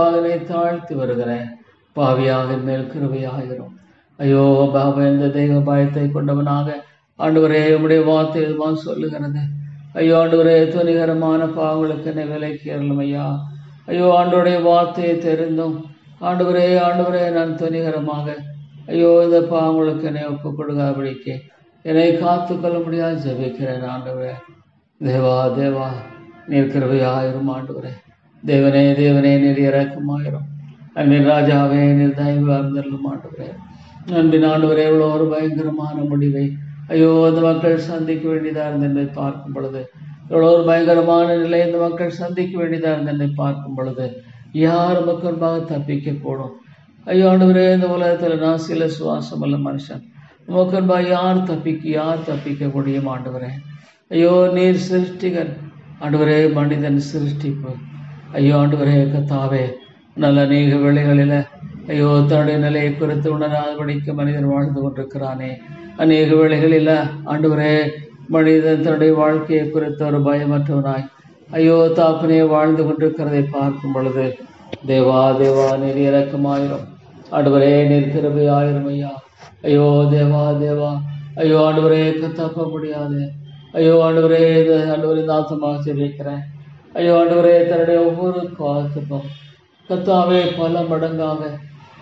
தாழ்த்தி வருகிறேன். பாவியாக மேல் கிருபையாகிறோம். ஐயோ பாபா இந்த தெய்வ பயத்தை கொண்டவனாக ஆண்டவரே உடைய வார்த்தை எதுவாக சொல்லுகிறது. ஐயோ ஆண்டவரே துணிகரமான பாவங்களுக்கு என்னை விலைக்கு ஏறலும் ஐயா. ஐயோ ஆண்டோடைய வார்த்தையை தெரிந்தும் ஆண்டவரே ஆண்டவரே நான் துணிகரமாக ஐயோ இந்த பாவங்களுக்கு என்னை ஒப்புக் கொடுக்காதபடிக்கு என்னை காத்துக்கொள்ள முடியாது ஜெபிக்கிறேன் ஆண்டவரே. தேவா தேவா நீர் கிருபையாயிரும் ஆண்டவரே. தேவனே தேவனே நீர் இறக்கமாயிரும். அன்பின் ராஜாவே நீர் தயவு அருந்தருளும் ஆண்டவரே. அன்பின் ஆண்டவரே எவ்வளோ ஒரு பயங்கரமான முடிவை ஐயோ இந்த மக்கள் சந்திக்க வேண்டியதாக இருந்ததை பார்க்கும் பொழுது எவ்வளோ ஒரு பயங்கரமான நிலை இந்த மக்கள் சந்திக்க வேண்டியதாக இருந்ததை பார்க்கும் பொழுது யார் மக்கள்பாக தப்பிக்க கூடும். ஐயோ ஆண்டவரே இந்த உலகத்தில் நான் சில சுவாசம் அல்ல மனுஷன் மக்கள்பா யார் தப்பிக்க முடியும் ஆண்டவரே. ஐயோ நீர் சிருஷ்டிகர் ஆண்டவரே, மனிதன் சிருஷ்டிப்பு ஐயோ ஆண்டவரே கத்தாவே. நல்ல அநேக வேளைகளில் ஐயோ தன்னுடைய நிலையை குறித்து உணராதபடிக்கு மனிதன் வாழ்ந்து கொண்டிருக்கிறானே. அநேக வேளைகளில் ஆண்டவரே மனிதன் தன்னுடைய வாழ்க்கையை குறித்து ஒரு பயமற்றவனாய் ஐயோ தாப்பனே வாழ்ந்து கொண்டிருக்கிறதை பார்க்கும் பொழுது தேவா தேவா நீர் இறக்கமாயிரும் ஆண்டவரே, நீர் கிருபையாயிரும் ஐயா. ஐயோ தேவா தேவா ஐயோ ஆண்டவரே தப்ப முடியாது. ஐயோ ஆண்டவரே ஆண்டவரே நாசமாக ஜெபிக்கிறேன். ஐயோ ஆண்டவரே தன்னுடைய ஒவ்வொரு காலத்துக்கும் கத்தாவே பல மடங்காக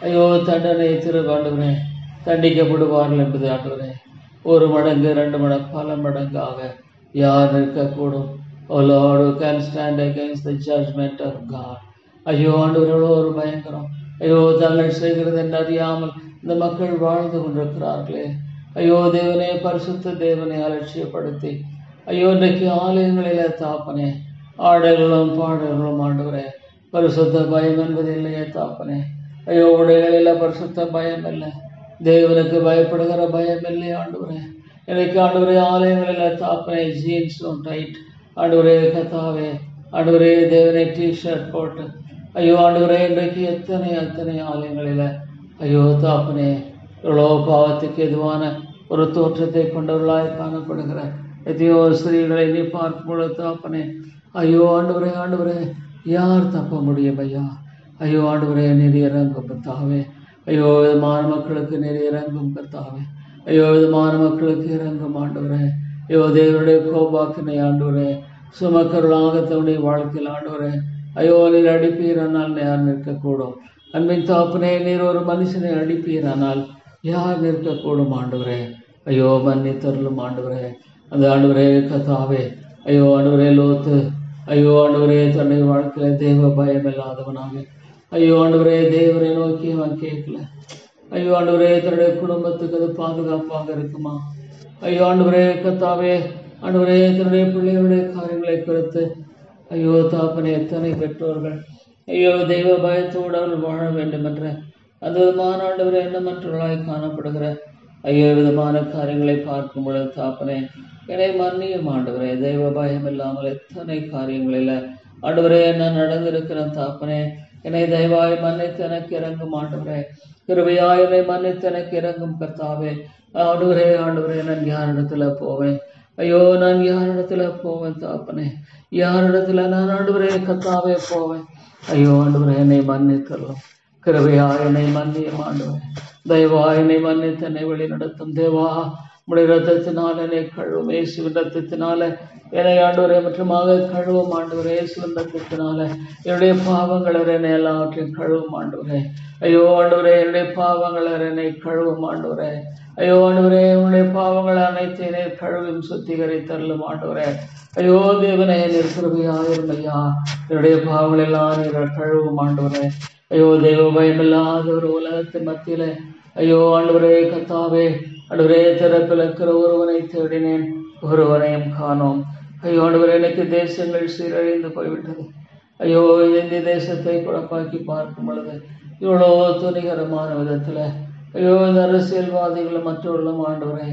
ஐயோ தண்டனை ஆண்டவரே தண்டிக்கப்படுவார்கள் என்பது ஆண்டவரே. ஒரு மடங்கு 2 மடங்கு பல மடங்காக யார் நிற்கக்கூடும்? O Lord, who can stand against the judgment of God? ஐயோ ஆண்டவர்களோ ஒரு பயங்கரம். ஐயோ தாங்கள் செய்கிறது என்று அறியாமல் இந்த மக்கள் வாழ்ந்து கொண்டிருக்கிறார்களே. ஐயோ தேவனே பரிசுத்த தேவனை அலட்சியப்படுத்தி ஐயோ இன்றைக்கு ஆலயங்களிலே தாப்பனே ஆடல்களும் பாடல்களும் ஆண்டவரே பரிசுத்த பயம் என்பது இல்லையே தாப்பனே. ஐயோ உடைகளில் பரிசுத்த பயம் இல்லை, தேவனுக்கு பயப்படுகிற பயம் இல்லை ஆண்டவரே. எனக்கு ஆண்டவரே ஆலயங்களில் தாப்பனே ஜீன்ஸும் டைட் ஆண்டவரே கத்தாவே ஆண்டவரே தேவனை டிஷர்ட் போட்டு ஐயோ ஆண்டவரே இன்றைக்கு எத்தனை ஆலயங்களில் ஐயோ தாப்பனே எவ்வளோ பாவத்துக்கு எதுவான ஒரு தோற்றத்தை கொண்டவர்களாய் காணப்படுகிற எதையோ ஸ்திரீகளை நீ பார்க்கும் பொழுது தாப்பனே ஐயோ ஆண்டவரே யார் தப்ப முடியும் ஐயா. ஐயோ ஆண்டவரே நீர் இறங்கும் கத்தாவே. ஐயோ விதமான மக்களுக்கு நீர் இறங்கும் கத்தாவே. ஐயோ விதமான மக்களுக்கு இறங்கும் ஆண்டவரே. ஐயோ தேவனுடைய கோபாக்கினை ஆண்டவரே சுமக்கருளாக தன்னுடைய வாழ்க்கையில் ஆண்டவரே ஐயோ நீர் அடிப்பீரானால் யார் நிற்கக்கூடும்? அன்பின் தாப்பனே நீர் ஒரு மனுஷனை அடிப்பீரானால் யார் நிற்கக்கூடும் ஆண்டவரே? ஐயோ மன்னித்தருளும் ஆண்டவரே. அந்த ஆண்டவரே கத்தாவே ஐயோ ஆண்டவரே லோத்து ஐயோ ஆண்டவரே தன்னுடைய வாழ்க்கையில தேவ பயம் இல்லாதவனாக ஐயோ ஆண்டவரே தேவரை நோக்கி அவன் கேட்கல. ஐயோ ஆண்டவரே தன்னுடைய குடும்பத்துக்கு அது பாதுகாப்பாக இருக்குமா? ஐயோ ஆண்டவரே கத்தாவே ஆண்டவரே தன்னுடைய பிள்ளைகளுடைய காரியங்களை குறித்து ஐயோ தாப்பனே எத்தனை பெற்றோர்கள் ஐயோ தெய்வ பயத்தோடு அவர்கள் வாழ வேண்டும் என்ற அந்த விதமான ஆண்டவரே எண்ணமற்றவர்களாய் காணப்படுகிற ஐயோ விதமான காரியங்களை பார்க்கும் பொழுது தாப்பனே என்னை மன்னியும் ஆண்டவரே. தெய்வ பயம் இல்லாமல் எத்தனை காரியங்களில் ஆண்டவரே நான் நடந்திருக்கிறேன் தாப்பனே. என்னை தயவாய் மன்னித்து எனக்கு இறங்கும் ஆண்டவரே. கிருபையாய் என்னை மன்னித்து எனக்கு இறங்கும் கர்த்தாவே. ஆண்டவரே ஆண்டவரே, நான் யாரிடத்துல போவேன்? ஐயோ, நான் யாரிடத்துல போவேன் தாப்பனே? யாரிடத்துல நான் ஆண்டவரே கர்த்தாவே போவேன்? ஐயோ ஆண்டவரே, என்னை மன்னித்தரலாம். கிருபையாய் என்னை மன்னியும் ஆண்டவரே. தயவாய் என்னை மன்னித்து என்னை வழி நடத்தும் தேவா. உடைய ரத்தத்தினால என்னை கழுவும். இயேசுவின் ரத்தத்தினால என்னை ஆண்டவரே மற்றுமாக கழுவும் ஆண்டவரே. இயேசுவின் ரத்தத்தினால என்னுடைய பாவங்கள் என்னை எல்லாவற்றையும் கழுவும் ஆண்டவரே. ஐயோ ஆண்டவரே, என்னுடைய பாவங்கள் என்னை கழுவும் ஆண்டவரே. ஐயோ ஆண்டவரே, உன்னுடைய பாவங்கள் அனைத்தையும் கழுவும் சுத்திகரித்தருளும் ஆண்டவரே. ஐயோ தேவனே, கிருபையாயிரும் ஐயா. என்னுடைய பாவங்கள் எல்லாம் நீர் கழுவும் ஆண்டவரே. ஐயோ தெய்வ பயமில்லாத ஒரு உலகத்தின் மத்தியில ஐயோ ஆண்டவரே கர்த்தாவே, ஆண்டவரே திறப்பில் இருக்கிற ஒருவனை தேடினேன், ஒருவனையும் காணோம். ஐயோ ஆண்டவரே, எனக்கு தேசங்கள் சீரழிந்து போய்விட்டது. ஐயோ, இந்திய தேசத்தை குழப்பாக்கி பார்க்கும் பொழுது இவ்வளோ துணிகரமான விதத்துல ஐயோ இந்த அரசியல்வாதிகளும் மற்றவர்களும் ஆண்டவரே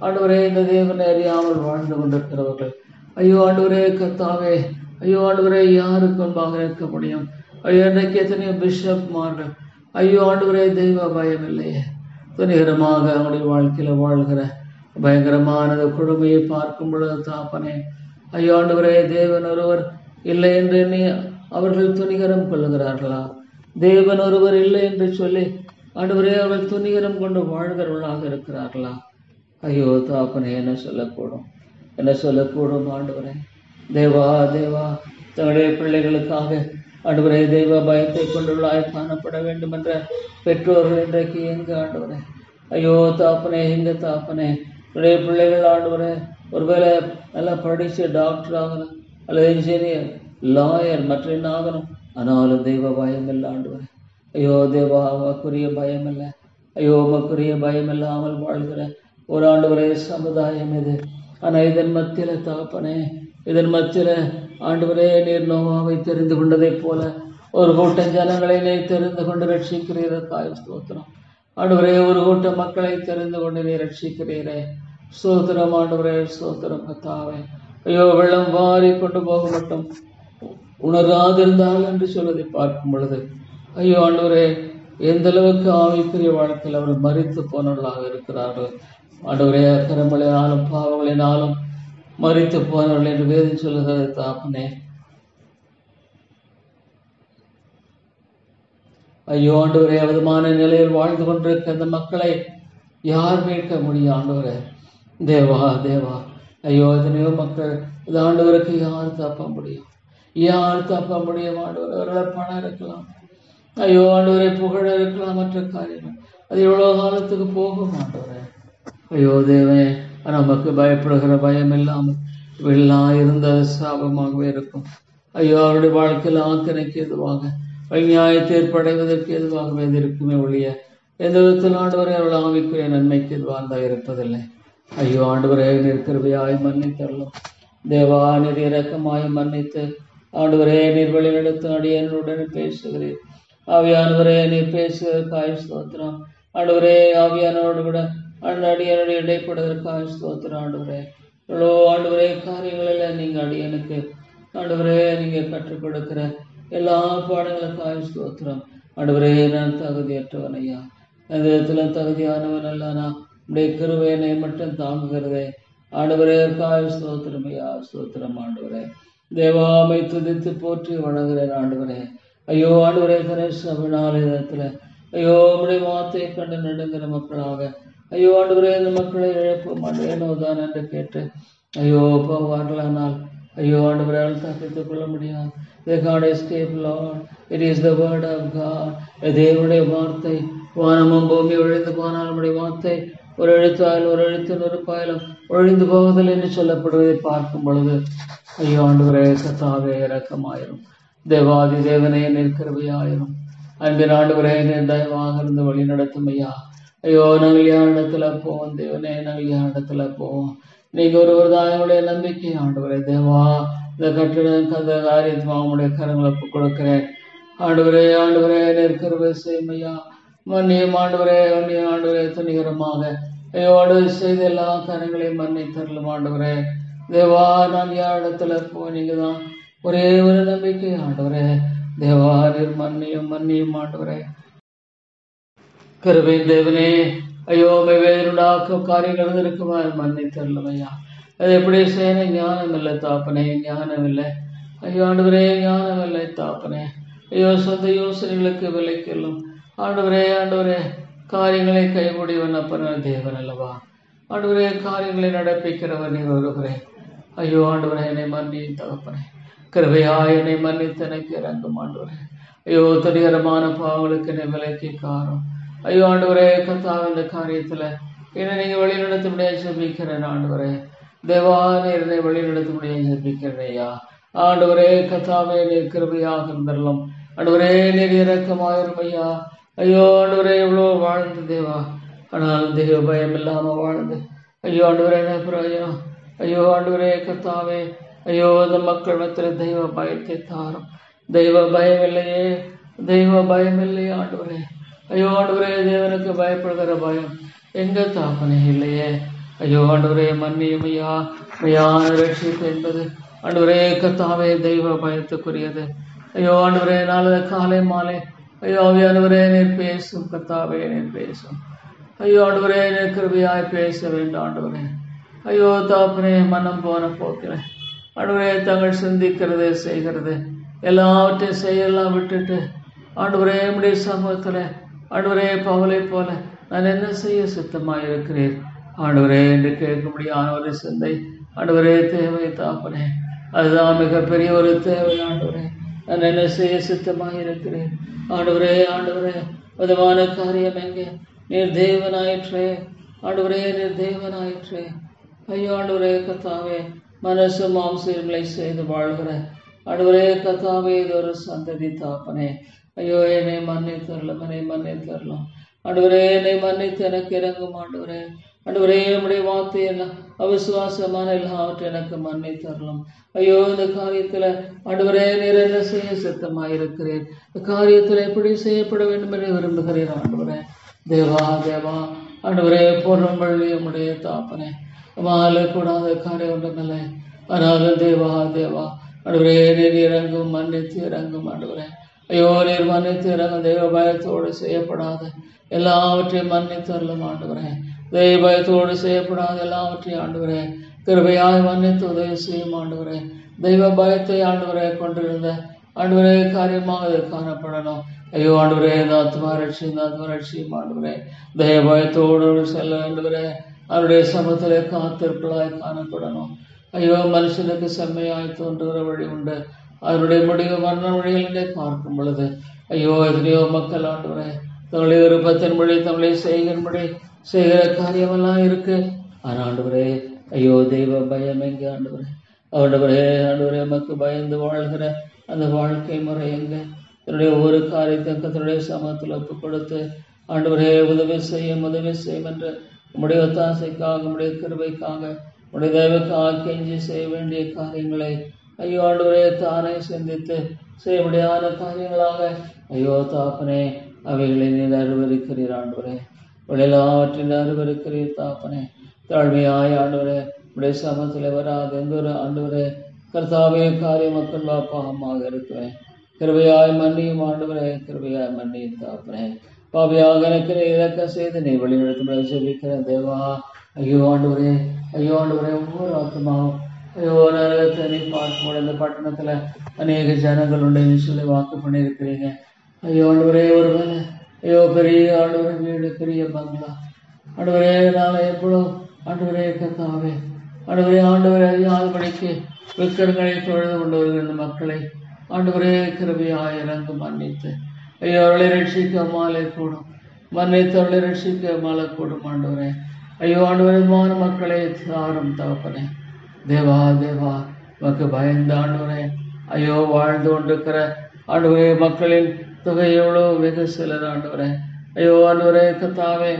ஆண்டவரே இந்த தேவனை அறியாமல் வாழ்ந்து கொண்டிருக்கிறவர்கள் ஐயோ ஆண்டவரே கர்த்தாவே, ஐயோ ஆண்டவரே, யாருக்கு முன்பாக நிற்க முடியும்? ஐயோ, இன்றைக்கு எத்தனையோ பிஷப்மார்கள் ஐயோ ஆண்டவரே தெய்வ பயம் இல்லையே, துணிகரமாக அவங்களுடைய வாழ்க்கையில வாழ்கிற பயங்கரமானது கொடுமையை பார்க்கும் பொழுது தாப்பனே, ஐயோ ஆண்டவரே, தேவன் ஒருவர் இல்லை என்று எண்ணி அவர்கள் துணிகரம் கொள்ளுகிறார்களா? தேவன் ஒருவர் இல்லை என்று சொல்லி ஆண்டவரே அவர்கள் துணிகரம் கொண்டு வாழ்கிறவர்களாக இருக்கிறார்களா? ஐயோ தாப்பனே, என்ன சொல்லக்கூடும், என்ன சொல்லக்கூடும் ஆண்டவரே? தேவா தேவா, தங்களுடைய பிள்ளைகளுக்காக ஆண்டவரே தெய்வ பயத்தை கொண்டுள்ளாய் காணப்பட வேண்டும் என்ற பெற்றோர்கள் இன்றைக்கு எங்க ஆண்டவரே? ஐயோ தாப்பனே, எங்க தாப்பனே? என்னுடைய பிள்ளைகள் ஆண்டவரே ஒருவேளை நல்லா படிச்சு டாக்டர் ஆகணும் அல்லது இன்ஜினியர், லாயர், மற்ற என்ன ஆகணும், ஆனாலும் தெய்வ பயம் இல்லை ஆண்டவரே. ஐயோ தேவா, உமக்குரிய பயம் இல்லை. ஐயோ, உமக்குரிய பயம் இல்லாமல் வாழ்கிற ஒரு ஆண்டவரே சமுதாயம் இது. ஆனா இதன் மத்தியில தாப்பனே, இதன் மத்தியில ஆண்டவரே நீர் நோவாவை தெரிந்து கொண்டதை போல ஒரு கூட்டம் ஜனங்களை நீர் தெரிந்து கொண்டு ரட்சிக்கிறீரே ஸ்தோத்திரம். ஆண்டவரே, ஒரு கூட்டம் மக்களை தெரிந்து கொண்டு நீர் ரட்சிக்கிறீரே ஸ்தோத்திரம் ஆண்டவரே, ஸ்தோத்திரம் கர்த்தாவே. ஐயோ, வெள்ளம் வாரி கொண்டு போக மட்டும் உணராதிருந்தால் என்று சொல்வதை பார்க்கும் பொழுது ஐயோ ஆண்டவரே, எந்த அளவுக்கு ஆவிக்குரிய வாழ்க்கையில் அவர்கள் மரித்து போனவர்களாக இருக்கிறார்கள் ஆண்டவரே. கரமழையாலும் பாவங்களினாலும் மரித்து போனவர்கள் என்று வேதம் சொல்லுகிறது தாப்பனே. ஐயோ ஆண்டவரே, விதமான நிலையில் வாழ்ந்து கொண்டிருக்க அந்த மக்களை யார் மீட்க முடியும் ஆண்டவரே? தேவா தேவா, ஐயோ எத்தனையோ மக்கள் இந்த ஆண்டவருக்கு யார் தப்ப முடியும்? யார் தப்ப முடியும் ஆண்டவர்? அவர்கள பணம் இருக்கலாம், ஐயோ ஆண்டவரே புகழ் இருக்கலாம், மற்ற காரியங்கள் அது எவ்வளோ காலத்துக்கு போகும் ஆண்டவரே. ஐயோ தேவனே, நமக்கு பயப்படுகிற பயம் இல்லாமல் வெள்ளம் இருந்த சாபமாகவே இருக்கும். ஐயோ, அவருடைய வாழ்க்கையில் ஆக்கினைக்கு எதுவாக நியாயத்தை ஏற்படைவதற்கு எதுவாகவே இது இருக்குமே ஒழிய எந்த விதத்தில் ஆண்டவரே அவர்கள் ஆவிக்குரிய நன்மைக்கு எதுவாக இருப்பதில்லை. ஐயோ ஆண்டவரே, நீர் கிருபையாய் மன்னித்தரலும் தேவா, நீர் இரக்கமாய் மன்னித்து ஆண்டவரே நீர் வழிநடத்தும் அடியனுடன் பேசுகிறீர். ஆவியானவரே, நீர் பேசுவதற்காய் ஸ்தோத்திரம் ஆண்டவரே. ஆவியானோடு கூட அடியனுடைய இடைப்படுவதற்காய் ஸ்தோத்திரம் ஆண்டவரே. இவ்வளோ ஆண்டவரே காரியங்களில் நீங்கள் அடியனுக்கு ஆண்டவரே நீங்கள் கற்றுக் கொடுக்கிற எல்லா பாடங்களுக்காய் ஸ்தோத்திரம் ஆண்டவரே. நான் தகுதியற்றவன் ஐயா, அந்த விதத்தில் தகுதியானவன் அல்ல, நான் உடைய கிருபையினை மட்டும் தாங்குகிறதே ஆண்டவரே. காய் ஸ்தோத்திரம் ஐயா, ஸ்தோத்திரம் ஆண்டவரே. தேவாமை துதித்து போற்றி வணங்குகிறேன் ஆண்டவரே. ஐயோ ஆண்டவரே, கணேசபினால இடத்துல ஐயோ உடைய வார்த்தையை கண்டு நடுங்கிற மக்களாக ஐயோ ஆண்டவரே இந்த மக்களை இழப்பு மாட்டேனோதான் என்று கேட்டு ஐயோ போவார்களானால் ஐயோ ஆண்டவரே தப்பித்துக் கொள்ள முடியாது. They can't escape, Lord. It is the word of God. தேவனுடைய வார்த்தை வானமும் பூமி ஒழிந்து போனால் நம்முடைய வார்த்தை ஒரு எழுத்தாயில் ஒரு எழுத்தின் ஒரு பாயிலும் ஒழிந்து போவதில்லை என்று சொல்லப்படுவதை பார்க்கும் பொழுது ஐயோ ஆண்டவரே கர்த்தாவே இரக்கமாயிரும். தேவாதி தேவனே நீர் கிருபையாயிரும். அன்பின் ஆண்டவரே நீர் தயவாக இருந்து வழி நடத்தும் ஐயா. ஐயோ, நாங்கள் யாரிடத்துல போவோம் தேவனே, நாங்கள் யாரிடத்துல போவோம்? நீங்க ஒருவர் தான் எங்களுடைய நம்பிக்கை ஆண்டவரே. தேவா, இந்த கட்டிடம் அந்த காரியத்தை அவங்களுடைய கரங்களை கொடுக்கிறேன் ஆண்டவரே. ஆண்டவரே நீர் கிருபை செய்யும் ஐயா. மன்னியும் ஆண்டவரே, மன்னியும் ஆண்டவரே. துணிகரமாக ஐயோ ஆண்டவர் செய்த எல்லா காரியங்களையும் மன்னித்தரலும் ஆண்டவரே. தேவா நான் யார் இடத்துல நீங்க தான் ஒரே ஒரு நம்பிக்கை ஆண்டவரே. தேவா நீர் மன்னியும் மன்னியும் ஆண்டவரே. கருவை தேவனே ஐயோ வேறுண்டாக்கும் காரியங்கள் இருக்குமா மன்னித்தரலும் ஐயா. அது எப்படி செய்யணும் ஞானம் இல்லை தாப்பனே, ஞானம் இல்லை ஐயோ ஆண்டவரே, ஞானம் இல்லை தாப்பனே. ஐயோ சொந்த யோசனைகளுக்கு விலைக்கெல்லும் ஆண்டவரே. ஆண்டவரே காரியங்களை கைகூடியவன் அப்பன தேவன் அல்லவா ஆண்டவரே. காரியங்களை நடப்பிக்கிறவன் நீர் ஒருவரே. ஐயோ ஆண்டவரே என்னை மன்னியும் தகப்பனே. கிருபையாய் என்னை மன்னித்து எனக்கு இறங்கும் ஆண்டவரே. ஐயோ துணிகரமான பாவங்களுக்கு என்னை விலைக்கு காணும் ஐயோ ஆண்டவரே. கர்த்தாவே இந்த காரியத்துல என்னை நீங்க வழி நடத்த முடியாது ஜெபிக்கிறேன் ஆண்டவரே. தேவா நீர் என்னை வழி நடத்த முடியாது ஜெபிக்கிறேன் ஐயா. ஆண்டவரே கர்த்தாவே நீர் கிருபையாக இருந்தரலாம் ஆண்டவரே. நீர் இரக்கமாயிரும் ஐயா. ஐயோ ஆண்டவரே எவ்வளோ வாழ்ந்து தேவா, ஆனாலும் தெய்வ பயம் இல்லாம வாழ்ந்து ஐயோ ஆண்டவரே என்ன பிரயோஜனம். ஐயோ ஆண்டவரே கர்த்தாவே ஐயோ இந்த மக்கள் மத்தியில் தெய்வ பயத்தை தாரும். தெய்வ பயம் இல்லையே, தெய்வ பயம் இல்லையே ஆண்டவரே. ஐயோ ஆண்டவரே தேவனுக்கு பயப்படுகிற பயம் எங்க தாப்பனே இல்லையே. ஐயோ ஆண்டவரே மன்னியும் ஐயா. மெய்யான ரட்சிப்பு என்பது ஆண்டவரே கர்த்தாவே தெய்வ பயத்துக்குரியது. ஐயோ ஆண்டவரே நாளை காலை மாலை ஐயோ ஆவியானவரே நீர் பேசும் கர்த்தாவே, நீர் பேசும் ஐயோ ஆண்டவரே. நீர் கிருபையாய் பேச வேண்டும் ஆண்டவரே. ஐயோ தாப்பனே மனம் போன போக்கிறேன் ஆண்டவரே. தங்கள் சிந்திக்கிறது செய்கிறது எல்லாவற்றையும் செய்யலாம் விட்டுட்டு ஆண்டவரே நம்முடைய சமூகத்தில் ஆண்டவரே பவுலை போல நான் என்ன செய்ய சித்தமாக இருக்கிறேன் ஆண்டவரே என்று கேட்க முடியாத ஒரு சிந்தை ஆண்டவரே தேவை தாப்பனே. அதுதான் மிகப்பெரிய ஒரு தேவை ஆண்டவரே. நான் என்ன செய்ய சித்தமாக இருக்கிறேன் ஆண்டவரே. ஆண்டவரே விதமான காரியம் எங்கே நீர் தேவனாயிற்றே ஆண்டவரே, நீர் தேவனாயிற்றே ஐயோ ஆண்டவரே கர்த்தாவே. மனசு மாம்சங்களை செய்து வாழ்கிற ஆண்டவரே கர்த்தாவே இது ஒரு சந்ததி தாப்பனே. ஐயோ என்னை மன்னித்தரலாம், என்னை மன்னித்தரலாம் ஆண்டவரே. என்னை மன்னித்து எனக்கு இறங்கும் ஆண்டவரே. ஆண்டவரே நம்முடைய வார்த்தையெல்லாம் அவிசுவாசமான எல்லாவற்றை எனக்கு மன்னித்தரலாம் ஐயோ. இந்த காரியத்துல ஆண்டவரே நீர் என்ன செய்ய சித்தமாக இருக்கிறேன். இந்த காரியத்துல எப்படி செய்யப்பட வேண்டும் என்று விரும்புகிறேன் ஆண்டவரே. தேவா தேவா ஆண்டவரே பொருள்வழி நம்முடைய தாப்பனே. கூடாத காரியம் ஒன்றுமில்லை. ஆனால் தேவா தேவா ஆண்டவரே நீர் இறங்கும், மன்னித்து இறங்கும் ஆண்டவரே. ஐயோ நீர் மன்னித்து இறங்கும். தெய்வ பயத்தோடு செய்யப்படாத எல்லாவற்றையும் மன்னித்து அருளும் ஆண்டவரே. தெய்வ பயத்தோடு செய்யப்படாத எல்லாவற்றையும் ஆண்டவரே கிருபையாய் மன்னித்து உதவி செய்யும் ஆண்டவரே. தெய்வ பயத்தை ஆண்டவரே கொண்டிருந்த ஆண்டவரே காரியமாக அது காணப்படணும் ஐயோ ஆண்டவரே. இந்த ஆத்மா ரட்சியும் ஆண்டவரே. தெய்வ பயத்தோடு செல்ல ஆண்டவரே அவருடைய சமூகத்திலே காத்திருப்பலாய் காணப்படணும் ஐயோ. மனுஷனுக்கு செம்மையாய் தோன்றுகிற வழி உண்டு, அதனுடைய முடிவு மரண வழிகளிலே பார்க்கும் பொழுது ஐயோ எத்தனையோ மக்கள் ஆண்டவரே தங்களுடைய விருப்பத்தின் மொழி தங்களை செய்கிற செய்கிற காரியமெல்லாம் இருக்கு. ஆனால் ஆண்டவரே ஐயோ தெய்வ பயம் எங்கே ஆண்டவரே. ஆண்டவரே ஆண்டவரே நமக்கு பயந்து வாழ்கிற அந்த வாழ்க்கை முறை எங்கே. தன்னுடைய ஒவ்வொரு காரியத்தையும் தன்னுடைய சமூகத்தில் ஒப்பு கொடுத்து ஆண்டவரே உதவி செய்யும் என்று உம்முடைய ஒத்தாசைக்காக, உம்முடைய கிருபைக்காக, உம்முடைய தேவக்காக கெஞ்சி செய்ய வேண்டிய காரியங்களை ஐயோ ஆண்டவரே தானே சிந்தித்து செய்ய முடியாத காரியங்களாக ஐயோ தாப்பனே அவைகளை நீர் அருவருக்கிறீர் ஆண்டவரே. எல்லாவற்றில் அருவருக்கிறீர் தாப்பனே. தாழ்மையாய் ஆண்டவரே உடைய சமத்தில் வராது எந்த ஒரு ஆண்டவரே கர்த்தாவே காரிய மக்கள் பாகமாக இருக்கிறேன். கிருபையாய் மன்னியும் ஆண்டவரே, கிருபையாய் மன்னியும் தாப்பனே. பாவியாக எனக்கு இறக்க செய்து நீ வழிநடத்த ஜெபிக்கிறேன் தேவா. ஐயோ ஆண்டவரே ஒவ்வொரு ஆத்மாவும் ஐயோ நரகத்தை நீ பார்க்கும்போது இந்த பட்டணத்துல அநேக ஜனங்கள் உண்டு சொல்லி வாக்கு பண்ணியிருக்கிறீங்க ஐயோ ஆண்டவரே. ஒருவேளை ஐயோ பெரிய ஆண்டவரே வீடு, பெரிய பங்களா ஆண்டவரே நான் எப்பொழுது ஆண்டவரே கர்த்தாவே ஆண்டவரே அறியாதபடிக்கு விக்கிரங்களை தொழுது கொண்டு வருகின்ற மக்களை ஆண்டவரே கிருபையாய் இறங்கு மன்னித்து ஐயோ அவர்களை ரட்சிக்க மாலை கூடும், மன்னித்து அவர்களை ரட்சிக்க மாலை கூடும் ஆண்டவரே. ஐயோ ஆண்டவரமான மக்களை தாரும் தகப்பனே. தேவா உமக்கு பயந்த ஆண்டவரே ஐயோ வாழ்ந்து கொண்டிருக்கிற ஆண்டவரே மக்களின் தொகை எவ்வளோ வெகு சிலர் ஆண்டவரே. ஐயோ ஆண்டவரே கர்த்தாவே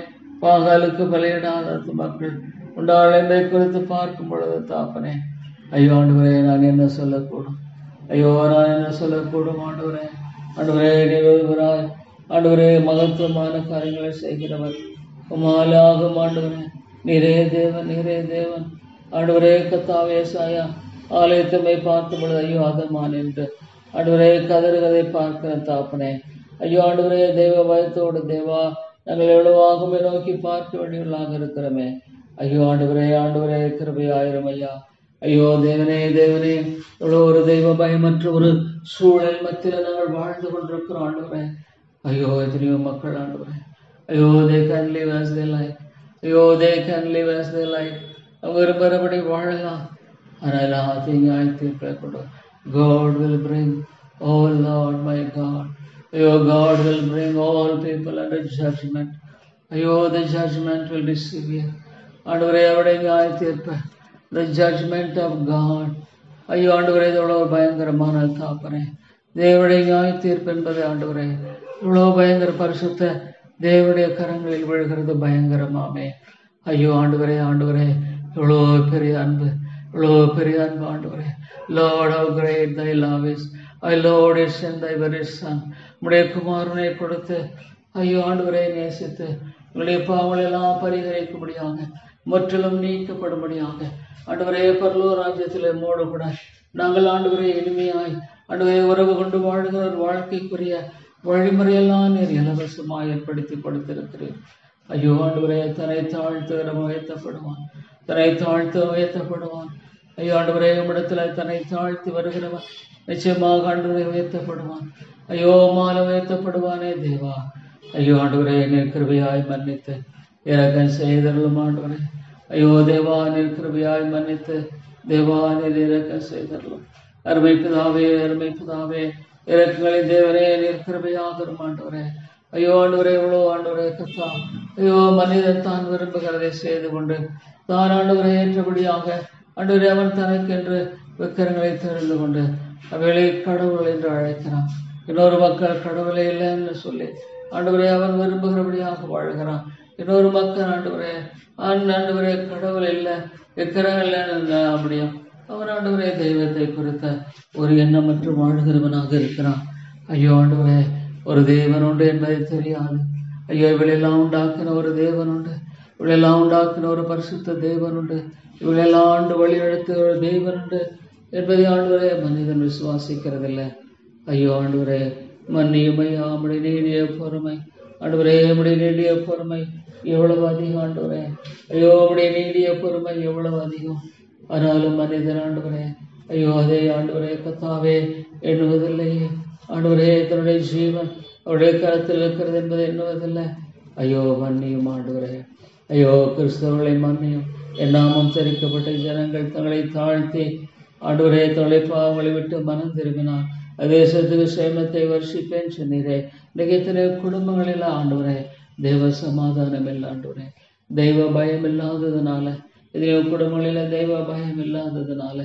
பாகாலுக்கு பலியிடாத மக்கள் உண்டாளை குறித்து பார்க்கும் பொழுது தாப்பனே ஐயோ ஆண்டவரே நான் என்ன சொல்லக்கூடும் ஆண்டவரே நீராய் ஆண்டவரே மகத்துவமான காரியங்களை செய்கிறவர் உமாலாகும் ஆண்டவரே. நீரே தேவன், நீரே தேவன். ஆண்டவரே கத்தாவே சாயா ஆலயத்தமை பார்க்கும் பொழுது ஐயோ அதமான் என்று ஆண்டவரே கதறுவதை பார்க்கிற தாப்பனே. ஐயோ ஆண்டவரே தெய்வ பயத்தோடு தேவா நாங்கள் எவ்வளவாகவே நோக்கி பார்க்க வேண்டியவர்களாக இருக்கிறோமே. ஐயோ ஆண்டவரே, ஆண்டவரே கிருபையாயிரம் ஐயா. ஐயோ தேவனே, தேவனே, எவ்வளோ ஒரு தெய்வ பயமற்ற ஒரு சூழல் மத்தியில் நாங்கள் வாழ்ந்து கொண்டிருக்கிறோம் ஆண்டவரே. ஐயோ எத்தனையோ மக்கள் ஆண்டவரே, ஐயோ they can live as they like. ஐயோ they can live as they like. அவங்க விரும்புகிறபடி வாழலாம். ஆனால் எல்லாத்தையும் நியாயத்தீர்ப்பை கொண்டு God will bring, oh Lord my God, ஐயோ God will bring all people under judgment. ஐயோ the judgment will be severe. ஆண்டவரே அவருடைய நியாயத்தீர்ப்பை, the judgment of God. ஐயோ ஆண்டவரே இதோட ஒரு பயங்கரமான தாப்பனே. தேவனுடைய நியாயத்தீர்ப்பு என்பது ஆண்டவரே இவ்வளோ பயங்கர பரிசுத்த தேவனுடைய கரங்களில் விழுகிறது பயங்கரமாமே. ஐயோ ஆண்டவரே, ஆண்டவரே இவ்வளோ பெரிய அன்பு, இவ்வளோ பெரிய அன்பு ஆண்டவரே. Lord, how great thy love is. I Lord is sent thy very son. உம்முடைய குமாரனை கொடுத்து ஐயோ ஆண்டவரை நேசித்து உங்களுடைய பாவங்கள் எல்லாம் பரிகரிக்கும்படியாக முற்றிலும் நீக்கப்படும்படியாக ஆண்டவரே பரலோக ராஜ்யத்தில் மோடு கூட நாங்கள் ஆண்டவரை இனிமையாய் ஆண்டவரை உறவு கொண்டு வாழ்கிற ஒரு வாழ்க்கைக்குரிய வழிமுறையெல்லாம் நீர் இலவசமாக ஏற்படுத்தி கொடுத்திருக்கிறீர். ஐயோ ஆண்டவரே தன்னை தாழ்த்துகிறவன் உயர்த்தப்படுவான், தன்னை தாழ்த்து உயர்த்தப்படுவான். ஐயோ ஆண்டவரே உம்மிடத்துல தன்னை தாழ்த்தி வருகிறவன் நிச்சயமாக ஆண்டவரை உயர்த்தப்படுவான். ஐயோ மால உயர்த்தப்படுவானே தேவா. ஐயோ ஆண்டவரே நீர் கிருபையாய் மன்னித்து இரக்கம் செய்தருளும் ஆண்டவரே. ஐயோ தேவா நீர் கிருபையாய் மன்னித்து தேவா நீர் இரக்கம் செய்தருளும். அருமை பிதாவே, அருமை பிதாவே, இரக்கங்களின் தேவரே நீர் கிருபையாக ஆண்டவரே. ஐயோ ஆண்டவரே இவ்வளோ ஆண்டவரே கத்தா. ஐயோ மனிதன் தான் விரும்புகிறதை செய்து கொண்டு தான் ஆண்டவரை ஏற்றபடியாக ஆண்டவரே அவன் தனக்கென்று விக்கிரங்களை தெரிந்து கொண்டு அவைகளை கடவுள் என்று அழைக்கிறான். இன்னொரு மக்கள் கடவுளே இல்லைன்னு சொல்லி ஆண்டவரே அவன் விரும்புகிறபடியாக வாழ்கிறான். இன்னொரு மக்கள் ஆண்டவரே ஆண்டவரே கடவுள் இல்லை விக்கிரங்கள் இல்லை அப்படியும் அவன் ஆண்டவரே தெய்வத்தை குறித்த ஒரு எண்ணமற்று வாழ்கிறவனாக இருக்கிறான். ஐயோ ஆண்டவரே ஒரு தேவன் உண்டு என்பதை தெரியாது. ஐயோ இவளெல்லாம் உண்டாக்கின ஒரு தேவன் உண்டு, இவளெல்லாம் உண்டாக்கின ஒரு பரிசுத்த தேவன் உண்டு, இவளெல்லாம் ஆண்டு வழி நடத்த ஒரு தேவன் உண்டு என்பதை ஆண்டவரே மனிதன் விசுவாசிக்கிறதில்லை. ஐயோ ஆண்டவரே மன்னியும் ஐயா. நம்முடைய நீடிய பொறுமை ஆண்டவரே, நம்முடைய நீடிய பொறுமை எவ்வளவு அதிகம் ஆண்டவரே. ஐயோ நம்முடைய நீடிய பொறுமை எவ்வளவு அதிகம். ஆனாலும் மனிதன் ஆண்டவரே ஐயோ அதே ஆண்டவரே கத்தாவே எண்ணுவதில்லையே. ஆண்டவரே தன்னுடைய ஜீவன் அவருடைய கரத்தில் இருக்கிறது என்பதை எண்ணுவதில்லை. ஐயோ மன்னியும் ஆண்டவரே. ஐயோ கிறிஸ்தவர்களை மன்னியும். என்னாமும் தரிக்கப்பட்ட ஜனங்கள் தங்களை தாழ்த்தி ஆண்டவரே தங்களை பாவங்களை விட்டு மனம் திரும்பினார். தேசத்துக்கு சேமத்தை வருஷிப்பேன் சொன்னீரே. இன்றைக்கு இத்தனை குடும்பங்களில் ஆண்டவரே தெய்வ சமாதானம் இல்லை ஆண்டவரே. தெய்வ பயம் இல்லாததுனால, எத்தனையோ குடும்பங்களில் தெய்வ பயம் இல்லாததுனால,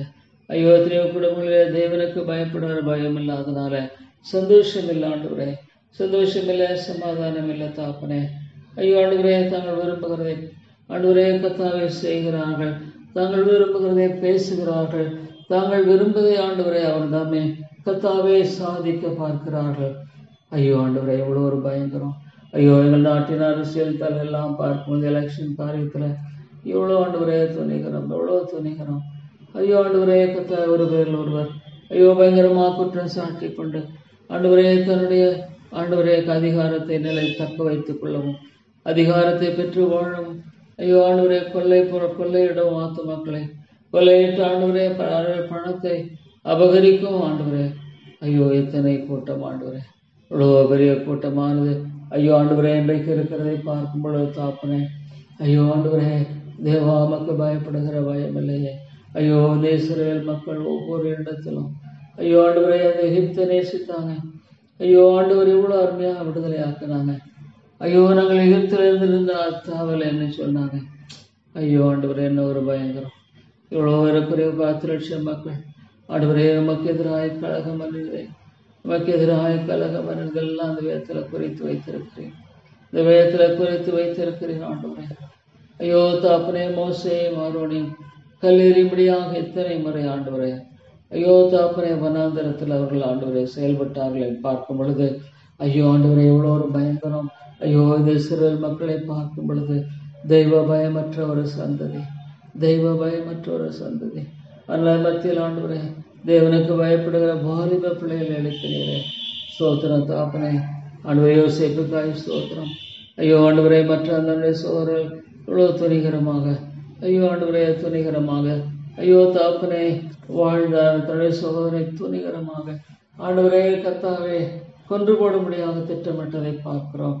ஐயோ எத்தனையோ குடும்பங்களில் தேவனுக்கு பயப்படுற பயம் இல்லாததுனால சந்தோஷம் இல்லை ஆண்டவரே. சந்தோஷம் இல்லை, சமாதானம் இல்லை தாப்பனே. ஐயோ ஆண்டவரே தாங்கள் விரும்புகிறதை ஆண்டவரே கத்தாவை செய்கிறார்கள், தாங்கள் விரும்புகிறதை பேசுகிறார்கள், தாங்கள் விரும்புவதை ஆண்டவரே அவர் தாமே கத்தாவே சாதிக்க பார்க்கிறார்கள். ஐயோ ஆண்டவரே எவ்வளோ ஒரு பயங்கரம். ஐயோ எங்கள் நாட்டின் அரசியல் தலையெல்லாம் பார்க்கும்போது எலெக்ஷன் காரியத்தில் எவ்வளோ ஆண்டவரே துணிகிறோம், எவ்வளோ துணிகிறோம். ஐயோ ஆண்டவரே கத்தா ஒரு பேரில் ஒருவர் ஐயோ பயங்கரமாக குற்றம் சாட்டி கொண்டு ஆண்டவரே தன்னுடைய ஆண்டவரே அதிகாரத்தை நிலை தக்க வைத்துக் கொள்ளவும், அதிகாரத்தை பெற்று வாழவும். ஐயோ ஆண்டவரே கொள்ளையிடவும், ஆத்து மக்களை கொள்ளையிட்டு ஆண்டவரே பணத்தை அபகரிக்கும் ஆண்டவரே. ஐயோ எத்தனை கூட்டம் ஆண்டவரே, இவ்வளோ பெரிய கூட்டமானது ஐயோ ஆண்டவரே இன்றைக்கு இருக்கிறதை பார்க்கும் பொழுது தாப்பனே. ஐயோ ஆண்டவரே தேவா மக்கள் பயப்படுகிற பயம் இல்லையே. ஐயோ இஸ்ரவேல் மக்கள் ஒவ்வொரு இடத்திலும் ஐயோ ஆண்டவரே அந்த எகிப்தை நேசித்தாங்க. ஐயோ ஆண்டவர் இவ்வளோ அருமையாக விடுதலை ஆக்குனாங்க. ஐயோ நாங்கள் எகிப்தில் இருந்திருந்த தாவல் என்ன சொன்னாங்க. ஐயோ ஆண்டவரே என்ன ஒரு பயங்கரம். இவ்வளோ இருக்கிற 10 லட்சம் மக்கள் ஆண்டவரே நமக்கு எதிராக கழக மனிதரை, நமக்கு எதிராக கழக மனிதர்கள் எல்லாம் அந்த வேதத்தில் குறித்து வைத்திருக்கிறேன், இந்த வேதத்தில் குறித்து வைத்திருக்கிறேன் ஆண்டவரே. ஐயோ தாப்பனே மோசேயும் ஆரோனையும் கல்லெறியும்படியாக எத்தனை முறை ஆண்டவரே ஐயோ தாப்பனே வனாந்தரத்தில் அவர்கள் ஆண்டவரை செயல்பட்டார்கள் பார்க்கும் பொழுது ஐயோ ஆண்டவரே எவ்வளோ ஒரு பயங்கரம். ஐயோ, இந்த இஸ்ரவேல் மக்களை பார்க்கும் பொழுது தெய்வ பயமற்ற ஒரு சந்ததி, தெய்வ பயமற்ற ஒரு சந்ததி. அந்த மத்தியில் ஆண்டவரே தேவனுக்கு பயப்படுகிற வாலிப பிள்ளைகளை எழுப்பினீரே. ஸ்தோத்திரம் தாப்பனே. ஆண்டவரே யோசேப்புக்காய் ஸ்தோத்திரம். ஐயோ ஆண்டவரே, மற்ற அந்த சோழர்கள் இவ்வளோ துணிகரமாக, ஐயோ ஆண்டவரே துணிகரமாக, ஐயோ தாப்பனே வாழ்ந்த தன்னுடைய சோதனை துணிகரமாக ஆண்டவரே கர்த்தாவே கொன்று போட முடியாத திட்டமிட்டதை பார்க்கிறோம்.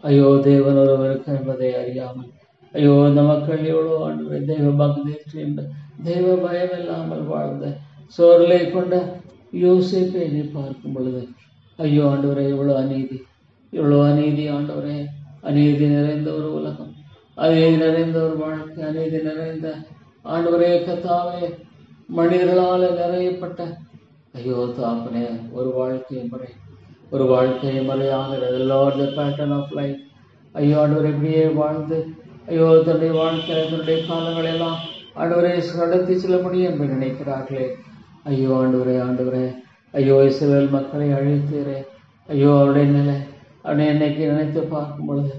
ஐயோ, தேவன் ஒருவருக்கு என்பதை அறியாமல், ஐயோ இந்த மக்கள் எவ்வளோ ஆண்டவரே தெய்வ பக்தி, தெய்வ பயம் இல்லாமல் வாழ்ந்த சோர்களை கொண்ட யோசேப்பை நீ பார்க்கும் பொழுது ஐயோ ஆண்டவரே, இவ்வளோ அநீதி, இவ்வளோ அநீதி ஆண்டவரே. அநீதி நிறைந்த ஒரு உலகம், அநீதி நிறைந்த ஒரு வாழ்க்கை, அநீதி நிறைந்த ஆண்டவரே கர்த்தாவே மனிதர்களால் நிறையப்பட்ட ஐயோ தாப்பனே ஒரு வாழ்க்கை முறை, ஒரு வாழ்க்கை முறையாகிறது. Lord the pattern of life. ஐயோ ஆண்டவர் இப்படியே வாழ்ந்து ஐயோ தன்னுடைய வாழ்க்கை தன்னுடைய காலங்களெல்லாம் ஆண்டவரை கடத்தி செல்ல முடியும் என்று நினைக்கிறார்களே. ஐயோ ஆண்டவரே, ஆண்டவரே, ஐயோ இஸ்ரவேல் மக்களை அழித்தீரே. ஐயோ அவருடைய நிலை, அவனை என்னைக்கு நினைத்து பார்க்கும் பொழுது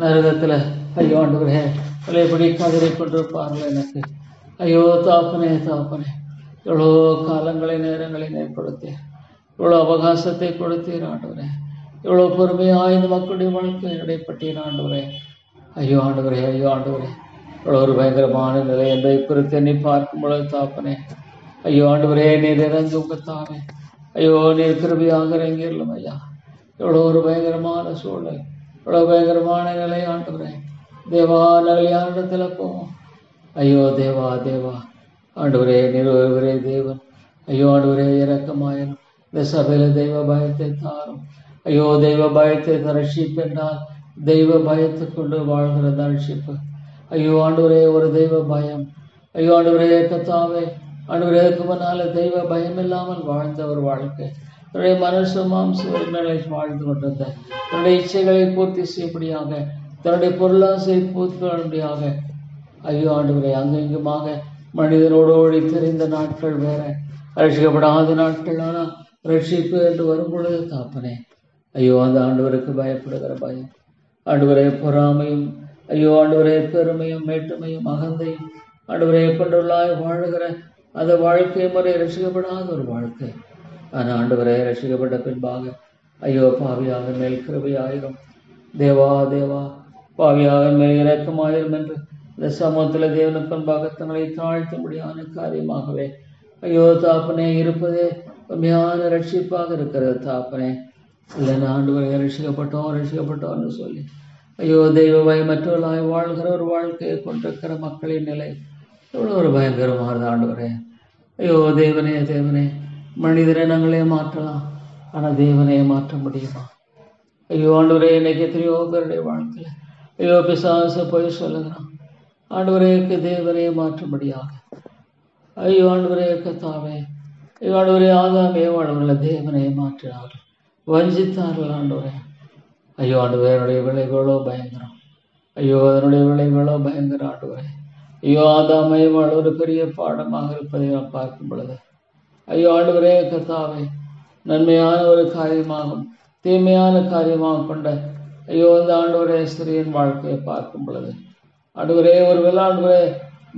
நரகத்தில் ஐயோ ஆண்டவரே எப்படி கதறி கொண்டிருப்பார்கள் எனக்கு. ஐயோ தாப்பனே, தாப்பனே, எவ்வளோ காலங்களை நேரங்களை ஏற்படுத்தீர், இவ்வளோ அவகாசத்தை கொடுத்தீர் ஆண்டவரே, இவ்வளோ பொறுமையாக இந்த மக்களுடைய வாழ்க்கை இடைப்பட்டீர் ஆண்டவரே. ஐயோ ஆண்டவரே, ஐயோ ஆண்டவரே, இவ்வளோ ஒரு பயங்கரமான நிலை என்பதை குறித்து என்னை பார்க்கும் பொழுது தாப்பனே ஐயோ ஆண்டவரே நீர் இறங்கி உங்கத்தானே. ஐயோ நீர் கிருபையாக இறங்கிடலும் ஐயா. எவ்வளோ ஒரு பயங்கரமான சூழல், இவ்வளோ பயங்கரமான நிலை ஆண்டவரே. தேவா நாங்கள் யாரிடத்தில் போவோம்? ஐயோ தேவா, தேவா ஆண்டவரே நீர் ஒருவரே தேவன். ஐயோ ஆண்டவரே இரக்கமாயிரும். இந்த சபையில் தெய்வ பயத்தை தாரும். ஐயோ தெய்வ பயத்தை ரட்சிப்பு என்றால் தெய்வ பயத்தை கொண்டு வாழ்கிற ரட்சிப்பு. ஐயோ ஆண்டவரே ஒரு தெய்வ பயம். ஐயோ ஆண்டவரே கர்த்தாவே, ஆண்டவரே முன்னால தெய்வ பயம் இல்லாமல் வாழ்ந்த ஒரு வாழ்க்கை, தன்னுடைய மனசு மாம்ச உரிமைகளை வாழ்ந்து கொண்டிருந்த, தன்னுடைய இச்சைகளை பூர்த்தி செய்யும்படியாக, தன்னுடைய பொருளாசை பூர்த்தி பண்ணும்படியாக ஐயோ ஆண்டவரே அங்கெங்குமாக மனிதனோடு ஓடி தெரிந்த நாட்கள் வேற, ரட்சிக்கப்படாத நாட்கள். ஆனால் ரட்சிப்பு என்று வரும் பொழுது தாப்பனே ஐயோ அந்த ஆண்டவருக்கு பயப்படுகிற பயம், ஆண்டவரே பொறாமையும், ஐயோ ஆண்டவரே பெருமையும் மேட்டுமையும் அகந்தையும் ஆண்டவரே கொண்டுள்ளாய் வாழுகிற அந்த வாழ்க்கை முறை ரசிக்கப்படாத ஒரு வாழ்க்கை. ஆனால் ஆண்டவரே ரசிக்கப்பட்ட பின்பாக ஐயோ பாவியாக மேல் கிருபையாயிரும். தேவா, தேவா பாவியாக மேல் இரக்கமாயிரும் என்று இந்த சமூகத்தில் தேவனுக்கு முன்பாக தங்களை தாழ்த்த முடியாத காரியமாகவே ஐயோ தாப்பனே இருப்பதே உண்மையான ரட்சிப்பாக இருக்கிறது தாப்பனே. இல்லைன்னா ஆண்டவரை ரசிக்கப்பட்டோம்னு சொல்லி ஐயோ தெய்வ பயமற்றவர்களாய் வாழ்கிற ஒரு வாழ்க்கையை கொண்டிருக்கிற மக்களின் நிலை எவ்வளோ ஒரு பயங்கரமானது ஆண்டவரே. ஐயோ தேவனே, தேவனே, மனிதரை நாங்களே மாற்றலாம், ஆனால் தேவனையே மாற்ற முடியுமா? ஐயோ ஆண்டவரே, இன்னைக்கு எத்தனையோ பேருடைய வாழ்க்கையில் ஐயோ பிசாசு போய் சொல்லுகிறான். ஆண்டவரேக்கு தேவனையே மாற்றும்படியாக ஐயோ ஆண்டவரே கர்த்தாவே, ஐயோ ஆண்டவரே ஆதாமே வாழ்வுகளை தேவனையே மாற்றினார்கள், வஞ்சித்தார்கள் ஆண்டவரே. ஐயோ ஆண்டவரே என்னுடைய விளைவுகளோ பயங்கரம். ஐயோ அதனுடைய விளைவுகளோ பயங்கரம் ஆண்டவரே. ஐயோ ஆதாமை வாழ் ஒரு பெரிய பாடமாக இருப்பதை நாம் பார்க்கும் பொழுது ஐயோ ஆண்டவரே கர்த்தாவே, நன்மையான ஒரு காரியமாகும் தீமையான காரியமாக கொண்ட ஐயோ அந்த ஆண்டவரே ஸ்திரியின் வாழ்க்கையை பார்க்கும் பொழுது ஆண்டவரே ஒருவேளை ஆண்டவரே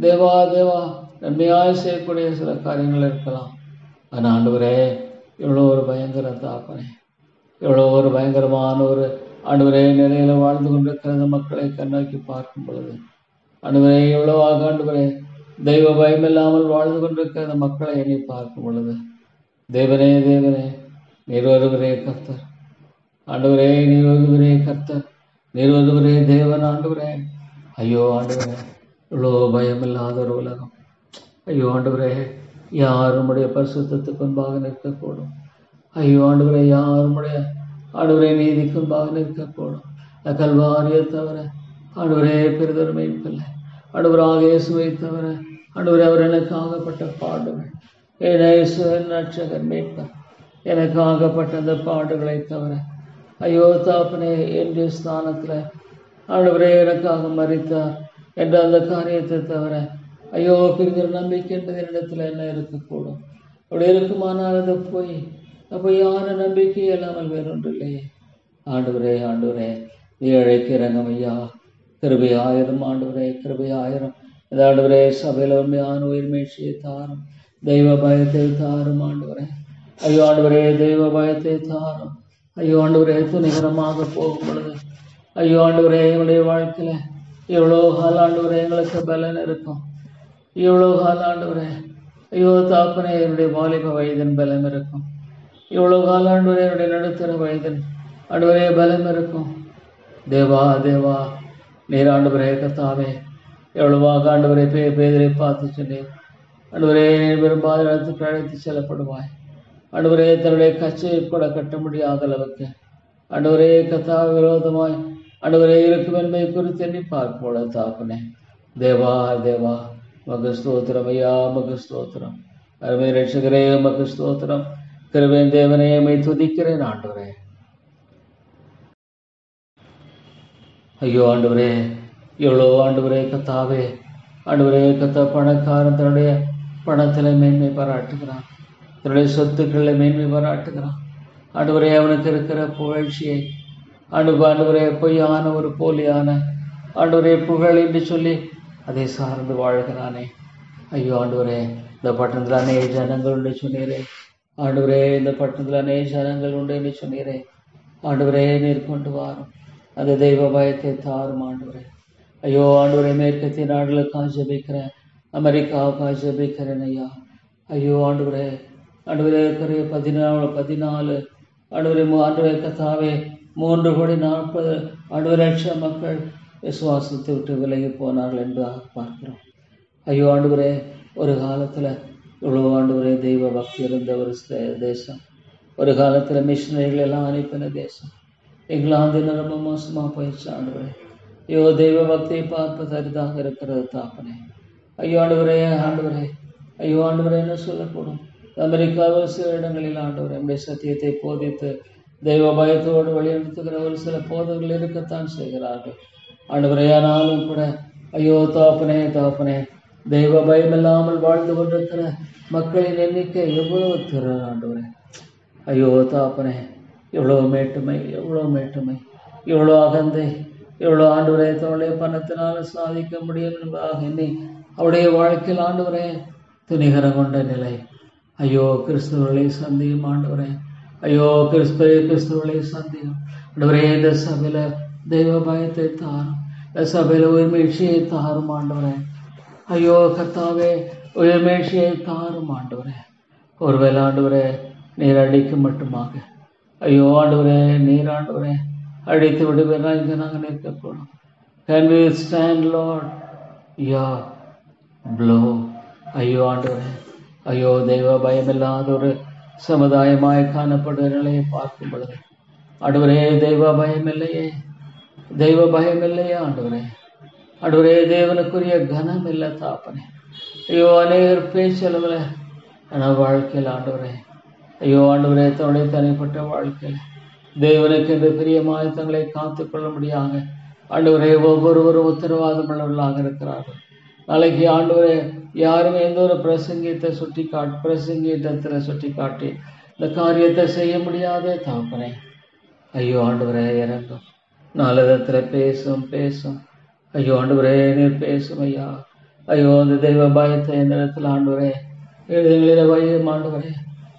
தேவா, தேவா நன்மையாக செய்யக்கூடிய சில காரியங்கள் இருக்கலாம். ஆனால் ஆண்டவரே எவ்வளோ ஒரு பயங்கர தாப்பனே, எவ்வளோ ஒரு பயங்கரமான ஒரு ஆண்டவரே நிலையில வாழ்ந்து கொண்டிருக்கிற மக்களை கண்ணோக்கி பார்க்கும் பொழுது ஆண்டவரே எவ்வளவாக ஆண்டவரே தெய்வ பயம் இல்லாமல் வாழ்ந்து கொண்டிருக்கிற மக்களை எண்ணி பார்க்கும் பொழுது தேவனே, தேவனே நீர் ஒருவரே கர்த்தர். ஆண்டவரே நீர் ஒருவரே கர்த்தர், நீர் ஒருவரே தேவன் ஆண்டவரே. ஐயோ ஆண்டவரே இவ்வளோ பயம் இல்லாத ஒரு உலகம். ஐயோ ஆண்டவரே யாருடைய பரிசுத்தத்துக்கு முன்பாக நிற்கக்கூடும்? ஐயோ ஆண்டவரே யாருடைய ஆண்டவரே நீதிக்கு முன்பாக நிற்கக்கூடும்? கல்வாரியை தவிர ஆண்டவரே பெரிதொருமைப்பில்லை. ஆண்டவராக இயேசுவை தவிர ஆண்டவரே அவர் எனக்கு ஆகப்பட்ட பாடுகள், என் ரட்சகர் மீட்பர் எனக்கு ஆகப்பட்ட அந்த பாடுகளை தவிர ஐயோ தாப்பனே என்னுடைய ஸ்தானத்தில் ஆண்டவரே எனக்காக மரித்தார் என்ற அந்த காரியத்தை தவிர ஐயோ பிரிகிற நம்பிக்கை என்பது என்னிடத்தில் என்ன இருக்கக்கூடும்? அப்படி இருக்குமானால் அது போய் அப்போ யார நம்பிக்கை இல்லாமல் வேறொன்று இல்லையே. ஆண்டவரே, ஆண்டவரே ஏழைக்கு இறங்கும் ஐயா. கிருபையாயிரம் ஆண்டவரே, கிருபையாயிரம். இந்த ஆண்டவரே சபையில் உண்மையான உயிர்மீழ்ச்சியை தாரும், தெய்வ பயத்தை தாரும் ஆண்டவரே. ஐயோ ஆண்டவரே, தெய்வ பயத்தை தாரும். ஐயோ ஆண்டவரே, துணிகரமாக போகும் பொழுது ஐயோ ஆண்டவரே, எங்களுடைய வாழ்க்கையில எவ்வளோ கால ஆண்டவரே எங்களுக்கு பலன் இருக்கும். இவ்வளோ கால ஆண்டவரே, ஐயோ தாப்பனே, என்னுடைய வாலிப வயதின் பலம் இருக்கும். இவ்வளோ கால ஆண்டவரே, என்னுடைய நடுத்தர வயதின் ஆண்டவரே பலம் இருக்கும். தேவா தேவா, நீர் ஆண்டவரே கத்தாவே, எவ்வளவாக ஆண்டவரே பேதரை பார்த்து சொன்னீர். ஆண்டவரே, நீர் விரும்பாத இடத்துக்கு அழைத்து செல்லப்படுவாய். ஆண்டவரே, தன்னுடைய கச்சையை கூட கட்ட முடியாத அளவுக்கு ஆண்டவரே கத்தா விரோதமாய் ஆண்டவரே இருக்கும் என்பதை குறித்து எண்ணி பார்ப்போட தாப்பனே. தேவா தேவா, மக ஸ்தோத்திரம் ஐயா, மக ஸ்தோத்திரம். அருமை ரட்சகரே, மக ஸ்தோத்திரம். கிருபையின் தேவனே, மை துதிக்கிறேன் ஆண்டவரே. ஐயோ ஆண்டவரே, எவ்வளோ ஆண்டவரே கத்தாவே, ஆண்டவரே கத்தா பணக்காரன் தன்னுடைய பணத்தில் மேன்மை பாராட்டுகிறான், தன்னுடைய சொத்துக்களை மேன்மை பாராட்டுகிறான். ஆண்டவரே, அவனுக்கு இருக்கிற புகழ்ச்சியை ஆண்டவரே பொய்யான ஒரு போலியான ஆண்டவரே புகழ் என்று சொல்லி அதை சார்ந்து வாழ்கிறானே. ஐயோ ஆண்டவரே, இந்த பட்டணத்தில் அநேக ஜனங்கள் உண்டு சொன்னீரே. ஆண்டவரே, இந்த பட்டணத்தில் அநேக ஜனங்கள் உண்டு என்று சொன்னீரே. ஆண்டவரே, நீர் கொண்டு வாரும் அந்த தெய்வ பயத்தை தாரும் ஆண்டவரே. ஐயோ ஆண்டவரே, மேற்கத்திய நாடுகளுக்காக ஜெபிக்கிறேன், அமெரிக்காவுக்காக ஜெபிக்கிறேன் ஐயா. ஐயோ ஆண்டவரே, ஆண்டவரே 14 ஆண்டவரே ஆண்டவரே கத்தாவே 3,40,000 ஆண்டவரே லட்சம் மக்கள் விசுவாசத்தை விட்டு விலகி போனார்கள் என்பதாக பார்க்கிறோம். ஐயோ ஆண்டவரே, ஒரு காலத்தில் இவ்வளோ ஆண்டவரே தெய்வ பக்தி இருந்த ஒரு தேசம், ஒரு காலத்தில் மிஷினரிகள் எல்லாம் அனுப்பின தேசம். இங்கிலாந்து ரொம்ப மோசமாக போயிடுச்சு ஆண்டவரே. ஐயோ, தெய்வ பக்தியை பார்ப்பது அரிதாக இருக்கிறது தாப்பனே. ஐயோ ஆண்டவரே, ஆண்டவரே, ஐயோ ஆண்டவரே, என்ன சொல்லக்கூடும். அமெரிக்காவில் சில இடங்களில் ஆண்டவரே நம்முடைய சத்தியத்தை போதித்து தெய்வ பயத்தோடு வழிநடத்துகிற ஒரு சில போதர்கள் இருக்கத்தான் செய்கிறார்கள் ஆண்டவரே. ஆனாலும் கூட ஐயோ தாப்பனே, தாப்பனே, தெய்வ பயம் இல்லாமல் வாழ்ந்து கொண்டிருக்கிற மக்களின் எண்ணிக்கை எவ்வளவு திரு ஆண்டவரே. ஐயோ தாப்பனே, எவ்வளோ மேட்டுமை, எவ்வளோ மேட்டுமை, எவ்வளோ அகந்தை, எவ்வளோ ஆண்டவரே தன்னுடைய பணத்தினால சாதிக்க முடியும் என்பதாக எண்ணி அவருடைய வாழ்க்கையில் ஆண்டவரே துணிகரம் கொண்ட நிலை. ஐயோ கிறிஸ்துவர்களை சந்தியும் ஆண்டவரே. ஐயோ கிறிஸ்துவர்களை சந்தியும் ஆண்டவரே. இந்த சபையில் தெய்வ பயத்தை தாரும், இந்த சபையில் உயிர்மீழ்ச்சியை தாரும் ஆண்டவரே. ஐயோ கர்த்தாவே, உயிர்மீழ்ச்சியை தாரும் ஆண்டவரே. ஒருவேளை ஆண்டவரே நீர் அடிக்கும் மட்டுமாக ஐயோ ஆண்டவரே, நீர் ஆண்டவரே அடித்து விடுவேனா இங்கே நாங்கள் நிற்கக்கூடும். Can we stand Lord? யா ப்ளோ. ஐயோ ஆண்டவரே, ஐயோ தெய்வ பயமில்லாத ஒரு சமுதாயமாய் காணப்படுகிற நிலையை பார்க்கும் பொழுது ஆண்டவரே தெய்வ பயம் இல்லையே, தெய்வ பயம் இல்லையே ஆண்டவரே. ஆண்டவரே, தேவனுக்குரிய கனம் இல்லை தாப்பனே. ஐயோ அநேகர் பேச்சளவில் ஆனால் வாழ்க்கையில் ஆண்டவரே, ஐயோ ஆண்டவரே தன்னுடைய தனிப்பட்ட வாழ்க்கையில் தேவனுக்கு என்று பிரியமாய் தங்களை காத்து கொள்ள முடியாத ஆண்டவரே ஒவ்வொருவரும் உத்தரவாதம் உள்ளவர்களாக இருக்கிறார்கள். நாளைக்கு ஆண்டவரே யாருமே எந்த ஒரு பிரசங்கீட்டத்தில் சுட்டி காட்டி இந்த காரியத்தை செய்ய முடியாதே தாப்பனே. ஐயோ ஆண்டவரே இறங்கும், நாளிடத்தில் பேசும். ஐயோ ஆண்டவரே நீர் பேசும் ஐயா. ஐயோ அந்த தெய்வ பயத்தை இந்த இடத்துல ஆண்டவரே எழுதுங்களில வையும் ஆண்டவரே.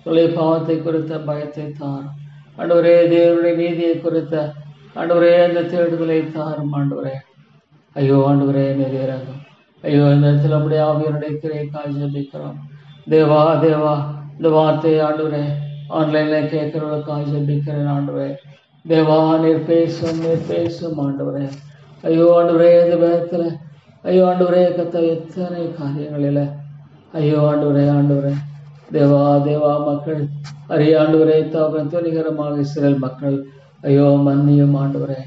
தொலை பாவத்தை குறித்த பயத்தை தாரும் ஆண்டவரே. தேவனுடைய நீதியை குறித்த ஆண்டவரே அந்த தேடுதலை தாரும் ஆண்டவரே. ஐயோ ஆண்டவரே நீர் இறங்கும். ஐயோ இந்த இடத்துல நம்முடைய ஆவியனுடைய கிரைக்காய் ஜெபிக்கிறோம் தேவா. தேவா, இந்த வார்த்தையை ஆண்டவரே ஆன்லைனில் கேட்கிறவர்களுக்காக ஜெபிக்கிறேன் ஆண்டவரே. தேவா நீர் பேசும் ஆண்டவரே. ஐயோ ஆண்டவரே, இந்த வேதத்தில் ஐயோ ஆண்டவரே கத்த எத்தனை காரியங்களில் ஐயோ ஆண்டவரே தேவா மக்கள் ஆண்டவரே தாவன் துணிகரமாக இஸ்ரேல் மக்கள் ஐயோ மன்னியும் ஆண்டவரே.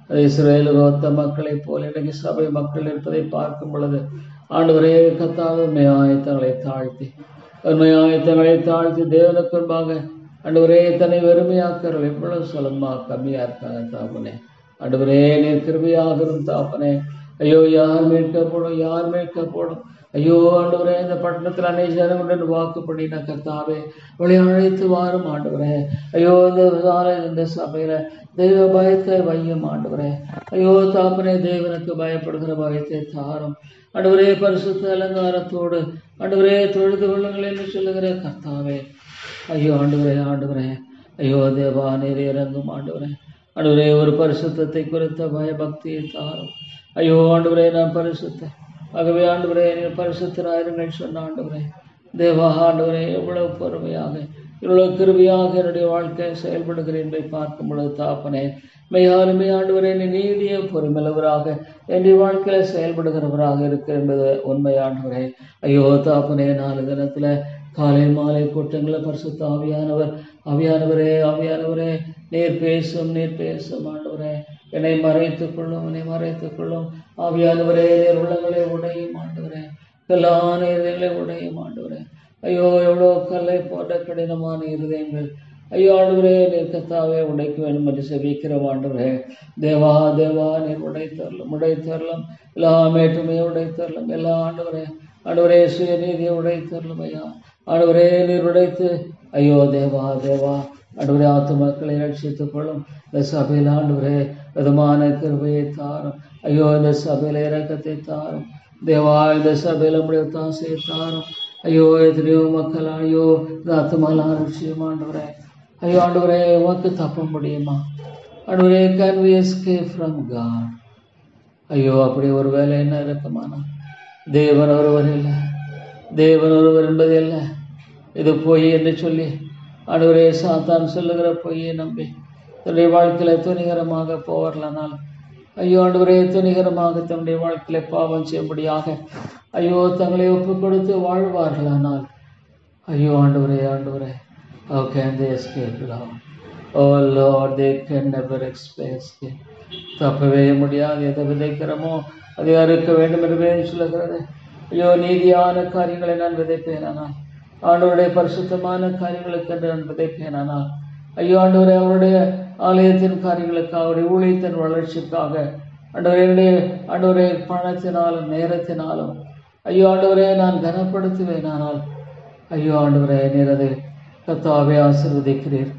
அது இஸ்ரேலுக்கு ஒத்த மக்களை போல இன்னைக்கு சபை மக்கள் இருப்பதை பார்க்கும் பொழுது ஆண்டவரே கத்தாக உண்மையாயத்தங்களை தாழ்த்தி தேவனுக்கு முன்பாக ஆண்டவரே தன்னை வெறுமையாக்கிறவர்கள் எவ்வளவு சுலபமாக கம்மியா இருக்காங்க தாப்பனே. ஆண்டவரே நீர் கிருபையாகரும் தாப்பனே. ஐயோ யார் மீட்கப்படும்? ஐயோ ஆண்டவரே, இந்த பட்டணத்தில் அநேக ஜனங்களுடன் வாக்குப்படின கர்த்தாவே வழி அழைத்து வாரும் ஆண்டவரே. ஐயோ இந்த சபையில தெய்வ பயத்தை வையும் ஆண்டவரே. ஐயோ தாப்பனே, தேவனுக்கு பயப்படுகிற பயத்தை தாரும் ஆண்டவரே. பரிசுத்த அலங்காரத்தோடு ஆண்டவரே தொழுது கொள்ளுங்கள் என்று சொல்லுகிற கர்த்தாவே. ஐயோ ஆண்டவரே, ஐயோ தேவா, நீர் இறங்கும் ஆண்டவரே. ஆண்டவரே, ஒரு பரிசுத்தத்தை குறித்த பயபக்தியை தாரும். ஐயோ ஆண்டவரே, நான் பரிசுத்த, ஆகவே ஆண்டவரே நீர் பரிசுத்தராயிருங்கள் சொன்ன ஆண்டவரே. தேவா ஆண்டவரே, எவ்வளவு பொறுமையாக இவ்வளவு கிருபையாக என்னுடைய வாழ்க்கை செயல்படுகிறேன் என்பதை பார்க்கும் பொழுது தாப்பனே, மெய்யாலுமே ஆண்டவரே நீ நீடிய பொறுமையுள்ளவராக என்னுடைய வாழ்க்கையில செயல்படுகிறவராக இருக்கிற என்பது உண்மை ஆண்டவரே. ஐயோ தாப்பனே, 4 தினத்துல காலை மாலை கூட்டங்களில் பரிசுத்த ஆவியானவரே நீர் பேசும் ஆண்டவரே. என்னை மறைத்துக் கொள்ளும் ஆவியானவரே. நீர் உள்ளங்களை உடையும் ஆண்டவரே, எல்லா நேரங்களை உடையும் ஆண்டவரே. ஐயோ எவ்வளோ கல்லை போன்ற கடினமான இருதயங்கள் ஐயோ ஆண்டவரே நீர் கர்த்தாவே உடைக்க வேண்டும் என்று செபிக்கிறோம் ஆண்டவரே. தேவா நீர் உடைத்தரலும் எல்லா மேட்டுமையை உடைத்தரலும் எல்லா ஆண்டவரே சுயநீதியை உடைத்தரலும் ஐயா. ஆண்டவரே நீர் உடைத்து ஐயோ தேவா ஆண்டவரே ஆத்துமக்களை ரட்சித்துக் கொள்ளும். இந்த சபையில் ஆண்டவரே விதமான கிருபையை தாரும். ஐயோ இந்த சபையில இரக்கத்தை தாரும் தேவா. இந்த சபையில நம்முடைய தாசையை தாரும். ஐயோ எத்தனையோ மக்கள் ஐயோ இந்த ஆத்துமாலாம் ரட்சியும் ஆண்டவரே. ஐயோ ஆண்டவரே, உனக்கு தப்ப முடியுமா ஆண்டவரே? Can we escape from God? ஐயோ அப்படி ஒரு வேலை என்ன இருக்குமானா? தேவன் ஒருவர் இல்லை, தேவன் ஒருவர் என்பது இல்லை. இது பொய் என்று சொல்லி ஆண்டவரே சாத்தான் சொல்லுகிற பொய்யை நம்பி தன்னுடைய வாழ்க்கையில துணிகரமாக போவர்களானால் ஐயோ ஆண்டவரே, துணிகரமாக தன்னுடைய வாழ்க்கையில பாவம் செய்யும்படியாக ஐயோ தங்களை ஒப்பு கொடுத்து வாழ்வார்களானால் ஐயோ ஆண்டவரே, how can they escape Lord? Oh Lord, they can never escape. தப்பவே முடியாது. எதை விதைக்கிறோமோ அதை அறுக்க வேண்டும் என்று சொல்லுகிறது. ஐயோ நீதியான காரியங்களை நான் விதைப்பேனானால், ஆண்டவருடைய பரிசுத்தமான காரியங்களுக்கு என்று நான் விதைப்பேனானால் ஐயோ ஆண்டவரே, அவருடைய ஆலயத்தின் காரியங்களுக்காக, அவருடைய ஊழியத்தின் வளர்ச்சிக்காக ஆண்டவரே பணத்தினாலும் நேரத்தினாலும் ஐயோ ஆண்டவரே நான் கனப்படுத்துவேனானால் ஐயோ ஆண்டவரே நீர் அதை கர்த்தாவே ஆசீர்வதிக்கிறீர்.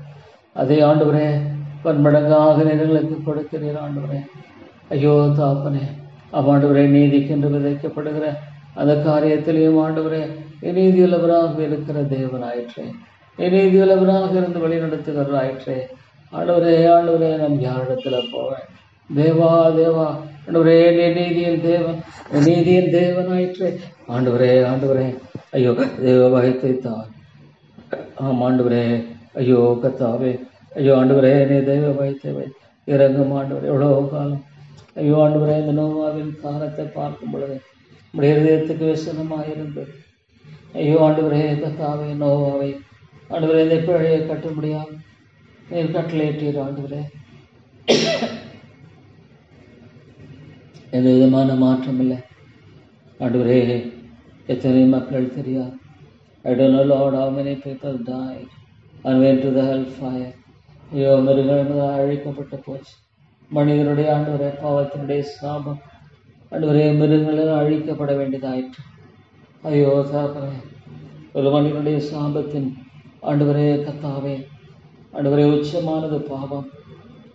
அதை ஆண்டவரே பன்மடங்காக நிறங்களுக்கு கொடுக்கிறீர் ஆண்டவரே. ஐயோ தாப்பனே, ஆண்டவரே நீதிக்கென்று விதைக்கப்படுகிற அந்த காரியத்திலேயும் ஆண்டவரே நீதியுள்ளவராக இருக்கிற தேவனாயிற்றே, நீதியுள்ளவராக இருந்து வழி நடத்துகிறவராயிற்றே. ஆண்டவரே நான் யாரிடத்துல போவேன்? தேவா ஆண்டவரே நீதியின் தேவனாயிற்றே. ஆண்டவரே ஐயோ தேவ பயத்தை தான். ஆண்டவரே ஐயோ கர்த்தாவே, ஐயோ ஆண்டவரே நீ தெய்வ பயத்தை இறங்கும் ஆண்டவரே. எவ்வளோ காலம் ஐயோ ஆண்டவரே இந்த நோவாவின் காலத்தை பார்க்கும் பொழுது நம்முடைய இதயத்துக்கு விசனமாயிருந்தது. ஐயோ ஆண்டவரே கர்த்தாவே, நோவாவை ஆண்டவரே இந்த பிழையை கட்ட முடியாது நீர் கட்டளையிட்டீர் ஆண்டவரே. எந்த விதமான மாற்றம் இல்லை ஆண்டவரே. எத்தனை மக்கள் தெரியாது. I don't know Lord how many people died and went to the hellfire. ஐயோ மிருகங்கள் அழிக்கப்பட்டு போச்சு. மனிதனுடைய ஆண்டவரே பாவத்தினுடைய சாபம் ஆண்டவரே மிருகங்கள் அழிக்கப்பட வேண்டியதாயிற்று. ஐயோ தாப்பனே, ஒரு மனிதனுடைய சாபத்தின் ஆண்டவரே கர்த்தாவே ஆண்டவரே உச்சமானது பாவம்.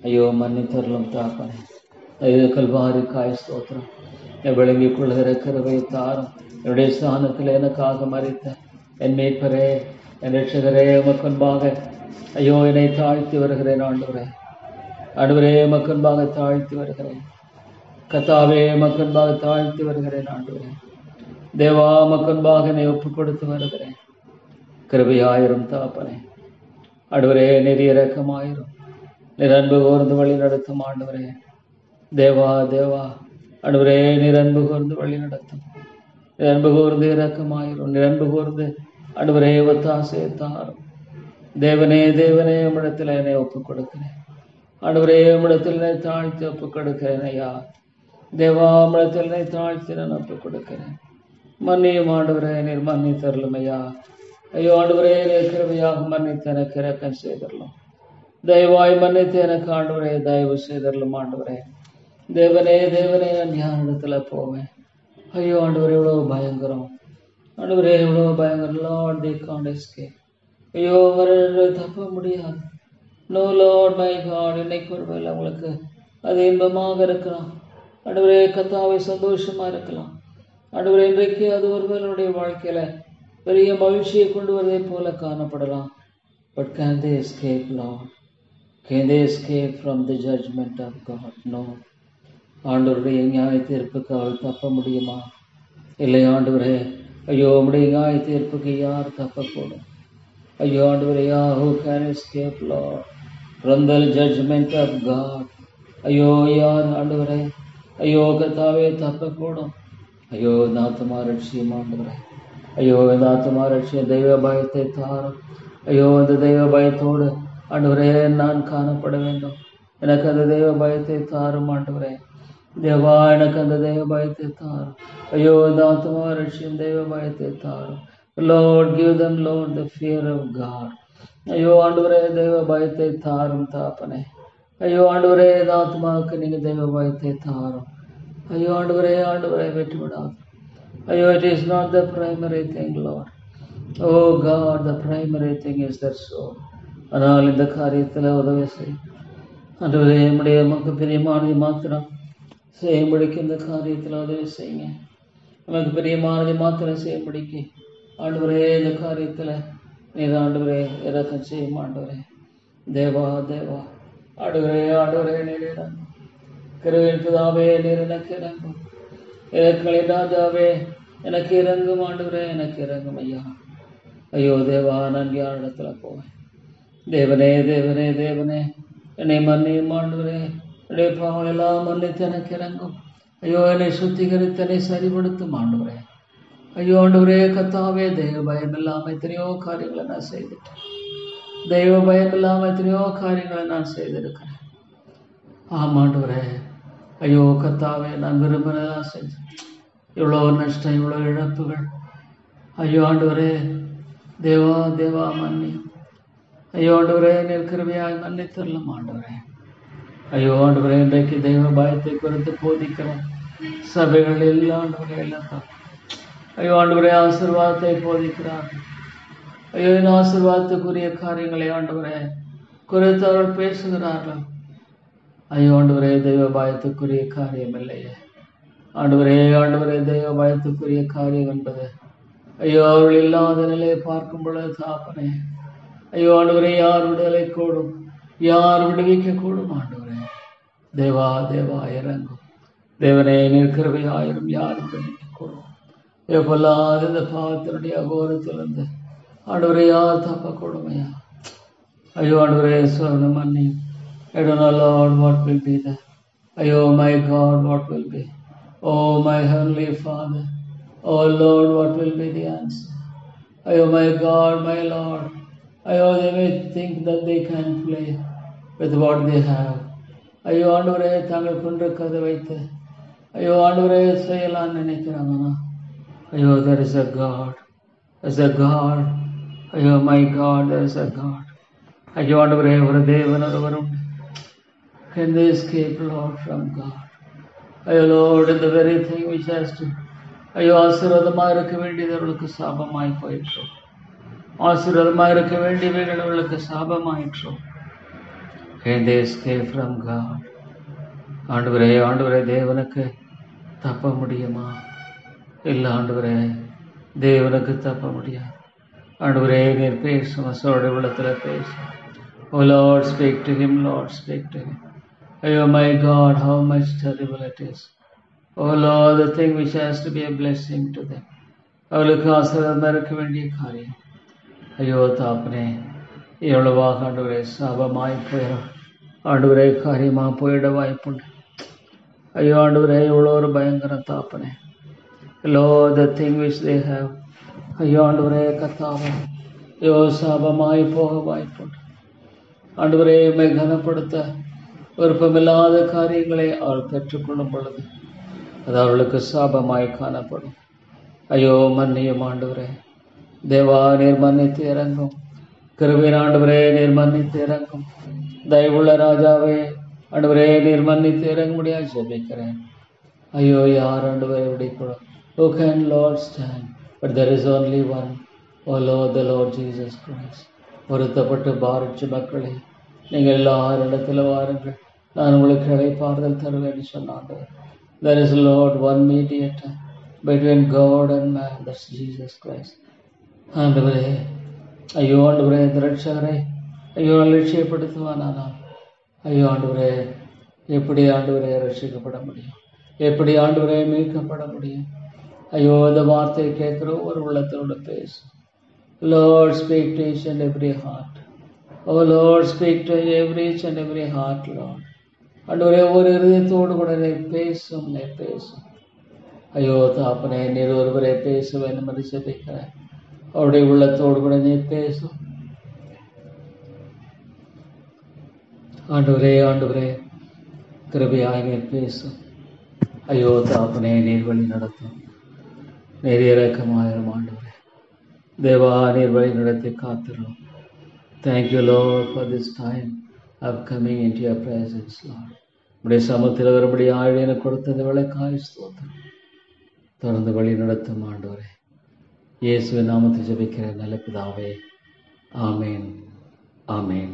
ஐயோ மன்னித்தருளும் தாப்பனே. ஐயோ கல்வாரிக்காய் ஸ்தோத்திரம். விளங்கிக் கொள்ளுகிற கிருபை தாரும். என்னுடைய ஸ்தானத்தில் எனக்காக மரித்த என் மீட்பரே, என் ரட்சகரே, உமக்கன்பாக ஐயோ என்னை தாழ்த்தி வருகிறேன் ஆண்டவரே உமக்கன்பாக தாழ்த்தி வருகிறேன் கர்த்தாவே, உமக்கன்பாக தாழ்த்தி வருகிறேன் ஆண்டவரே. தேவா உமக்கன்பாக என்னை ஒப்பு கொடுத்து வருகிறேன். கிருபையாயிரும் தாப்பனே. ஆண்டவரே நீர் இரக்கமாயிரும். நீர் அன்பு கூர்ந்து வழி நடத்தும் ஆண்டவரே. தேவா ஆண்டவரே நீர் அன்பு கூர்ந்து வழி நடத்தும். அன்பு கூர்ந்து இரக்கமாயிரும். அன்பு கூர்ந்து ஆண்டவரே ஒத்தாசையை தாரும். தேவனே உம்மிடத்தில் என்னை ஒப்புக் கொடுக்கிறேன் ஆண்டவரே. உம்மிடத்தில் என்னை தாழ்த்தி ஒப்புக் கொடுக்கிறேன் ஐயா. தேவா உம்மிடத்தில் என்னை தாழ்த்தி நான் ஒப்புக் கொடுக்கிறேன். மன்னியும் ஆண்டவரே, நீர் மன்னித்தருளும் ஐயா. ஐயோ ஆண்டவரே நீர் கிருபையாக மன்னித்து எனக்கு இரக்கம் செய்தரலும். தயவாய் மன்னித்து எனக்கு ஆண்டவரே தயவு செய்தரலும் ஆண்டவரே. தேவனே நான் யாரிடத்துல போவேன்? ஐயோ ஆண்டவரே எவ்வளவு பயங்கரம். ஆண்டவரே எவ்வளோ பயங்கர லார்ட் தே காண்ட் எஸ்கேப். ஐயோ அவர்கள் தப்ப முடியாது. நோ லார்ட் மை காட், இன்னைக்கு ஒருவேளை அவங்களுக்கு அது இன்பமாக இருக்கலாம். ஆண்டவரே கர்த்தாவே சந்தோஷமா இருக்கலாம். ஆண்டவரே இன்றைக்கு அது ஒருவருடைய வாழ்க்கையில பெரிய மகிழ்ச்சியை கொண்டு வருவதை போல காணப்படலாம். But can they escape, Lord? Can they escape from the judgment of God? No. ஆண்டவருடைய நியாய தீர்ப்புக்கு அவள் தப்ப முடியுமா? இல்லை ஆண்டவரே. ஐயோ உம்முடைய நியாய தீர்ப்புக்கு யார் தப்பக்கூடும்? ஐயோ ஆண்டவரே, who can escape, Lord, from the judgment of God? ஐயோ யார் ஆண்டவரே, ஐயோ கர்த்தாவே தப்பக்கூடும்? ஐயோ இந்த ஆத்துமா ரட்சியம் ஆண்டவரே. ஐயோ இந்த ஆத்துமா ரட்சியம், தெய்வ பயத்தை தாரும். ஐயோ அந்த தெய்வ பயத்தோடு ஆண்டவரே நான் காணப்பட வேண்டும். எனக்கு அந்த தெய்வ பயத்தை தாரும் ஆண்டவரே. தேவா எனக்கு அந்த தெய்வ பயத்தை தாரும். ஐயோ இந்த ஆத்துமா ரட்சியம், தெய்வ பயத்தை தாரும். Lord, give them, Lord, the fear of God. ஐயோ ஆண்டவரே தெய்வ பயத்தை தாரும் தாப்பனே. ஐயோ ஆண்டவரே இந்த ஆத்மாவுக்கு நீங்க தெய்வ பயத்தை தாரும். ஐயோ ஆண்டவரே, ஆண்டவரே வெற்றி விடாது. ஐயோ it is not the primary thing, Lord. Oh God, the primary thing is their soul. ஆனால் இந்த காரியத்தில் உதவி செய்யும் ஆண்டவரே. நம்முடைய நமக்கு பிரியமானதை மாத்திரம் செய்யும்படிக்கு இந்த காரியத்தில் உதவி செய்யுங்க. நமக்கு பிரியமானதை மாத்திரம் செய்யும்படிக்கு ஆண்டவரே இந்த காரியத்தில் நீர் ஆண்டவரே இறக்கம் செய்யும் ஆண்டவரே. தேவா தேவா ஆண்டவரே, ஆண்டவரே நீர் இறங்கும். கிருபையின் பிதாவே நீர் எனக்கு இறங்கும். இறக்கங்களின் ராஜாவே எனக்கு இறங்கும் ஆண்டவரே, எனக்கு இறங்கும் ஐயா. ஐயோ தேவா, நான் யார் இடத்துல போவேன்? தேவனே தேவனே தேவனே என்னை மன்னியும் ஆண்டவரே. என்னுடைய பாவங்கள் எல்லாம் மன்னித்து எனக்கு இறங்கும். ஐயோ என்னை சுத்திகரித்து என்னை சரிபடுத்தும் ஆண்டவரே. ஐயோ ஆண்டவரே கர்த்தாவே, தெய்வ பயம் இல்லாமல் எத்தனையோ காரியங்களை நான் செய்துட்டேன். தெய்வ பயம் இல்லாமல் எத்தனையோ காரியங்களை நான் செய்திருக்கிறேன். ஆமாண்டவரே. ஐயோ கர்த்தாவே, நான் விரும்பினதான் செஞ்சேன். இவ்வளோ நஷ்டம், இவ்வளோ இழப்புகள். ஐயோ ஆண்டவரே, தேவா தேவா மன்னியும். ஐயோ ஆண்டவரே, நீர் கிருபையாய் மன்னித்தரலாம் ஆண்டவரே. ஐயோ ஆண்டவரே, இன்றைக்கு தெய்வ பயத்தை குறித்து போதிக்கிற சபைகள் எல்லாம் ஆண்டவரே எல்லாம் ஐயோ ஆண்டவரே ஆசீர்வாதத்தை போதிக்கிறார்கள். ஐயோ இந்த ஆசீர்வாதத்துக்குரிய காரியங்களை ஆண்டவரே குறித்து அவர்கள் பேசுகிறார்கள். ஐயோ ஆண்டவரே, தெய்வ பயத்துக்குரிய காரியம் இல்லையே ஆண்டவரே. ஆண்டவரே, தெய்வ பயத்துக்குரிய காரியம் என்பது ஐயோ அவர்கள் இல்லாத நிலையை பார்க்கும் பொழுது தாப்பனே. ஐயோ ஆண்டவரே, யார் விடுதலை கூடும்? யார் விடுவிக்க கூடும்? ஆண்டவரே தேவா தேவா இறங்கும். தேவனே நீர் கிருபையாயிரும். யார் விடுவிக்க கூடும்? எப்பொல்லாத இந்த பாவத்தினுடைய அகோரத்திலிருந்து ஆண்டவரே யார் தப்பக்கூடும் ஐயா? ஐயோ ஆண்டவரே, சொன்ன மன்னி. I don't know, Lord, what will be there. Oh my God, what will be? Oh my Heavenly Father. Oh Lord, what will be the answer? Oh my God, my Lord. Oh, they may think that they can play with what they have. ஐயோ ஆண்டவரே, தாங்கள் கொண்டிருக்கிறத வைத்து ஐயோ ஆண்டவரே செய்யலான்னு நினைக்கிறாங்கண்ணா. ஐயோ, there is a God. There is a God. ஐயோ my God, there is a God. ஐயோ ஆண்டவரே, ஒரு தேவன் ஒருவர் உண்டு. Can they escape, Lord, from God? ஐயோ Lord, in the very thing which has to ஐயோ ஆசீர்வாதமாக இருக்க வேண்டியது அவர்களுக்கு சாபமாய் போயிற்றோம். ஆசீர்வாதமாக இருக்க வேண்டியவைகள் அவர்களுக்கு சாபமாயிற்றோம். Can they escape from God? ஆண்டவரே, ஆண்டவரே, தேவனுக்கு தப்ப முடியுமா? இல்லை ஆண்டவரே, தேவனுக்கு தப்ப முடியாது. ஆண்டவரே நீர் பேசும், மசோடைய உள்ளத்தில் பேசும். Oh Lord, speak to him, Lord, speak to him. Oh my God, how much terrible it is. Oh Lord, the thing which has to be a blessing to them. அவளுக்கு ஆசீர்வாதமாக இருக்க வேண்டிய காரியம் ஐயோ தாப்பனே எவ்வளவாக ஆண்டவரே சாபமாய் போயிடும். ஆண்டவரே காரியமாக போயிட வாய்ப்புண்டு. ஐயோ ஆண்டவரே, எவ்வளோ ஒரு பயங்கர தாப்பனே. Lord, the thing which they have. ஐயோ ஆண்டவரே கர்த்தாவே, ஐயோ சாபமாய் போக வாய்ப்புண்டு. ஆண்டவரே, உம்மை கனப்படுத்த விருப்பமில்லாத காரியங்களை அவள் பெற்றுக்கொள்ளும் பொழுது அது அவளுக்கு சாபமாய் காணப்படும். ஐயோ மன்னியும் ஆண்டவரே. தேவா நீர் மன்னித்து இறங்கும். கிருபையின் ஆண்டவரே நீர் மன்னித்து இறங்கும். தயவுள்ள ராஜாவே ஆண்டவரே நீர் மன்னித்து இறங்க முடியாது ஜெபிக்கிறேன். ஐயோ யார் ஆண்டவரே விடைக்கூடும்? Who can Lord stand? but there is only one. O Lord, the Lord Jesus Christ. வருத்தப்பட்டு பாரிச்ச மக்களே, நீங்கள் எல்லாரிடத்தில் வாருங்கள், நான் உங்களுக்கு இளைப்பாறுதல் தருவேன் சொன்னாங்க. There is Lord one mediator between God and man, that's Jesus Christ. ஆண்டவரே, ஐயோ ஆண்டவரே, திரட்சகரை ஐயோ அலட்சியப்படுத்துவானால், ஐயோ ஆண்டவரே, எப்படி ஆண்டவரே ரட்சிக்கப்பட முடியும்? எப்படி ஆண்டவரே மீட்கப்பட முடியும்? ஐயோ, இந்த வார்த்தையை கேட்கிற ஒரு உள்ளத்தோடு பேசும். Lord, speak to each and every heart. Oh Lord, speak to each and every heart, Lord. ஆண்டவரே, ஒரு இதயத்தோடு கூட பேசும். ஐயோ தாப்பனே, நீர் ஒருவரை பேச வேண்டும் என்று ஜெபிக்கிறேன். அவருடைய உள்ளத்தோடு கூட நீ பேசும். ஆண்டவரே, கிருபையாய் நீர் பேசும். ஐயோ தாப்பனே, நீர் வழி நடத்தும். நீர் இரக்கமாயிரும் ஆண்டவரே. தேவா, நீர் வழி நடத்தி காத்திரும். Thank you, Lord, for this time of coming into your presence, Lord. உடைய சமூகத்தில் வரும்படி ஆழ்வி எனக்கு கொடுத்தது விளக்காய் ஸ்தோத்திரம். தொடர்ந்து வழி நடத்தும் ஆண்டவரே. இயேசுவின் நாமத்தில் ஜெபிக்கிற நல்ல பிதாவே, ஆமேன், ஆமேன்.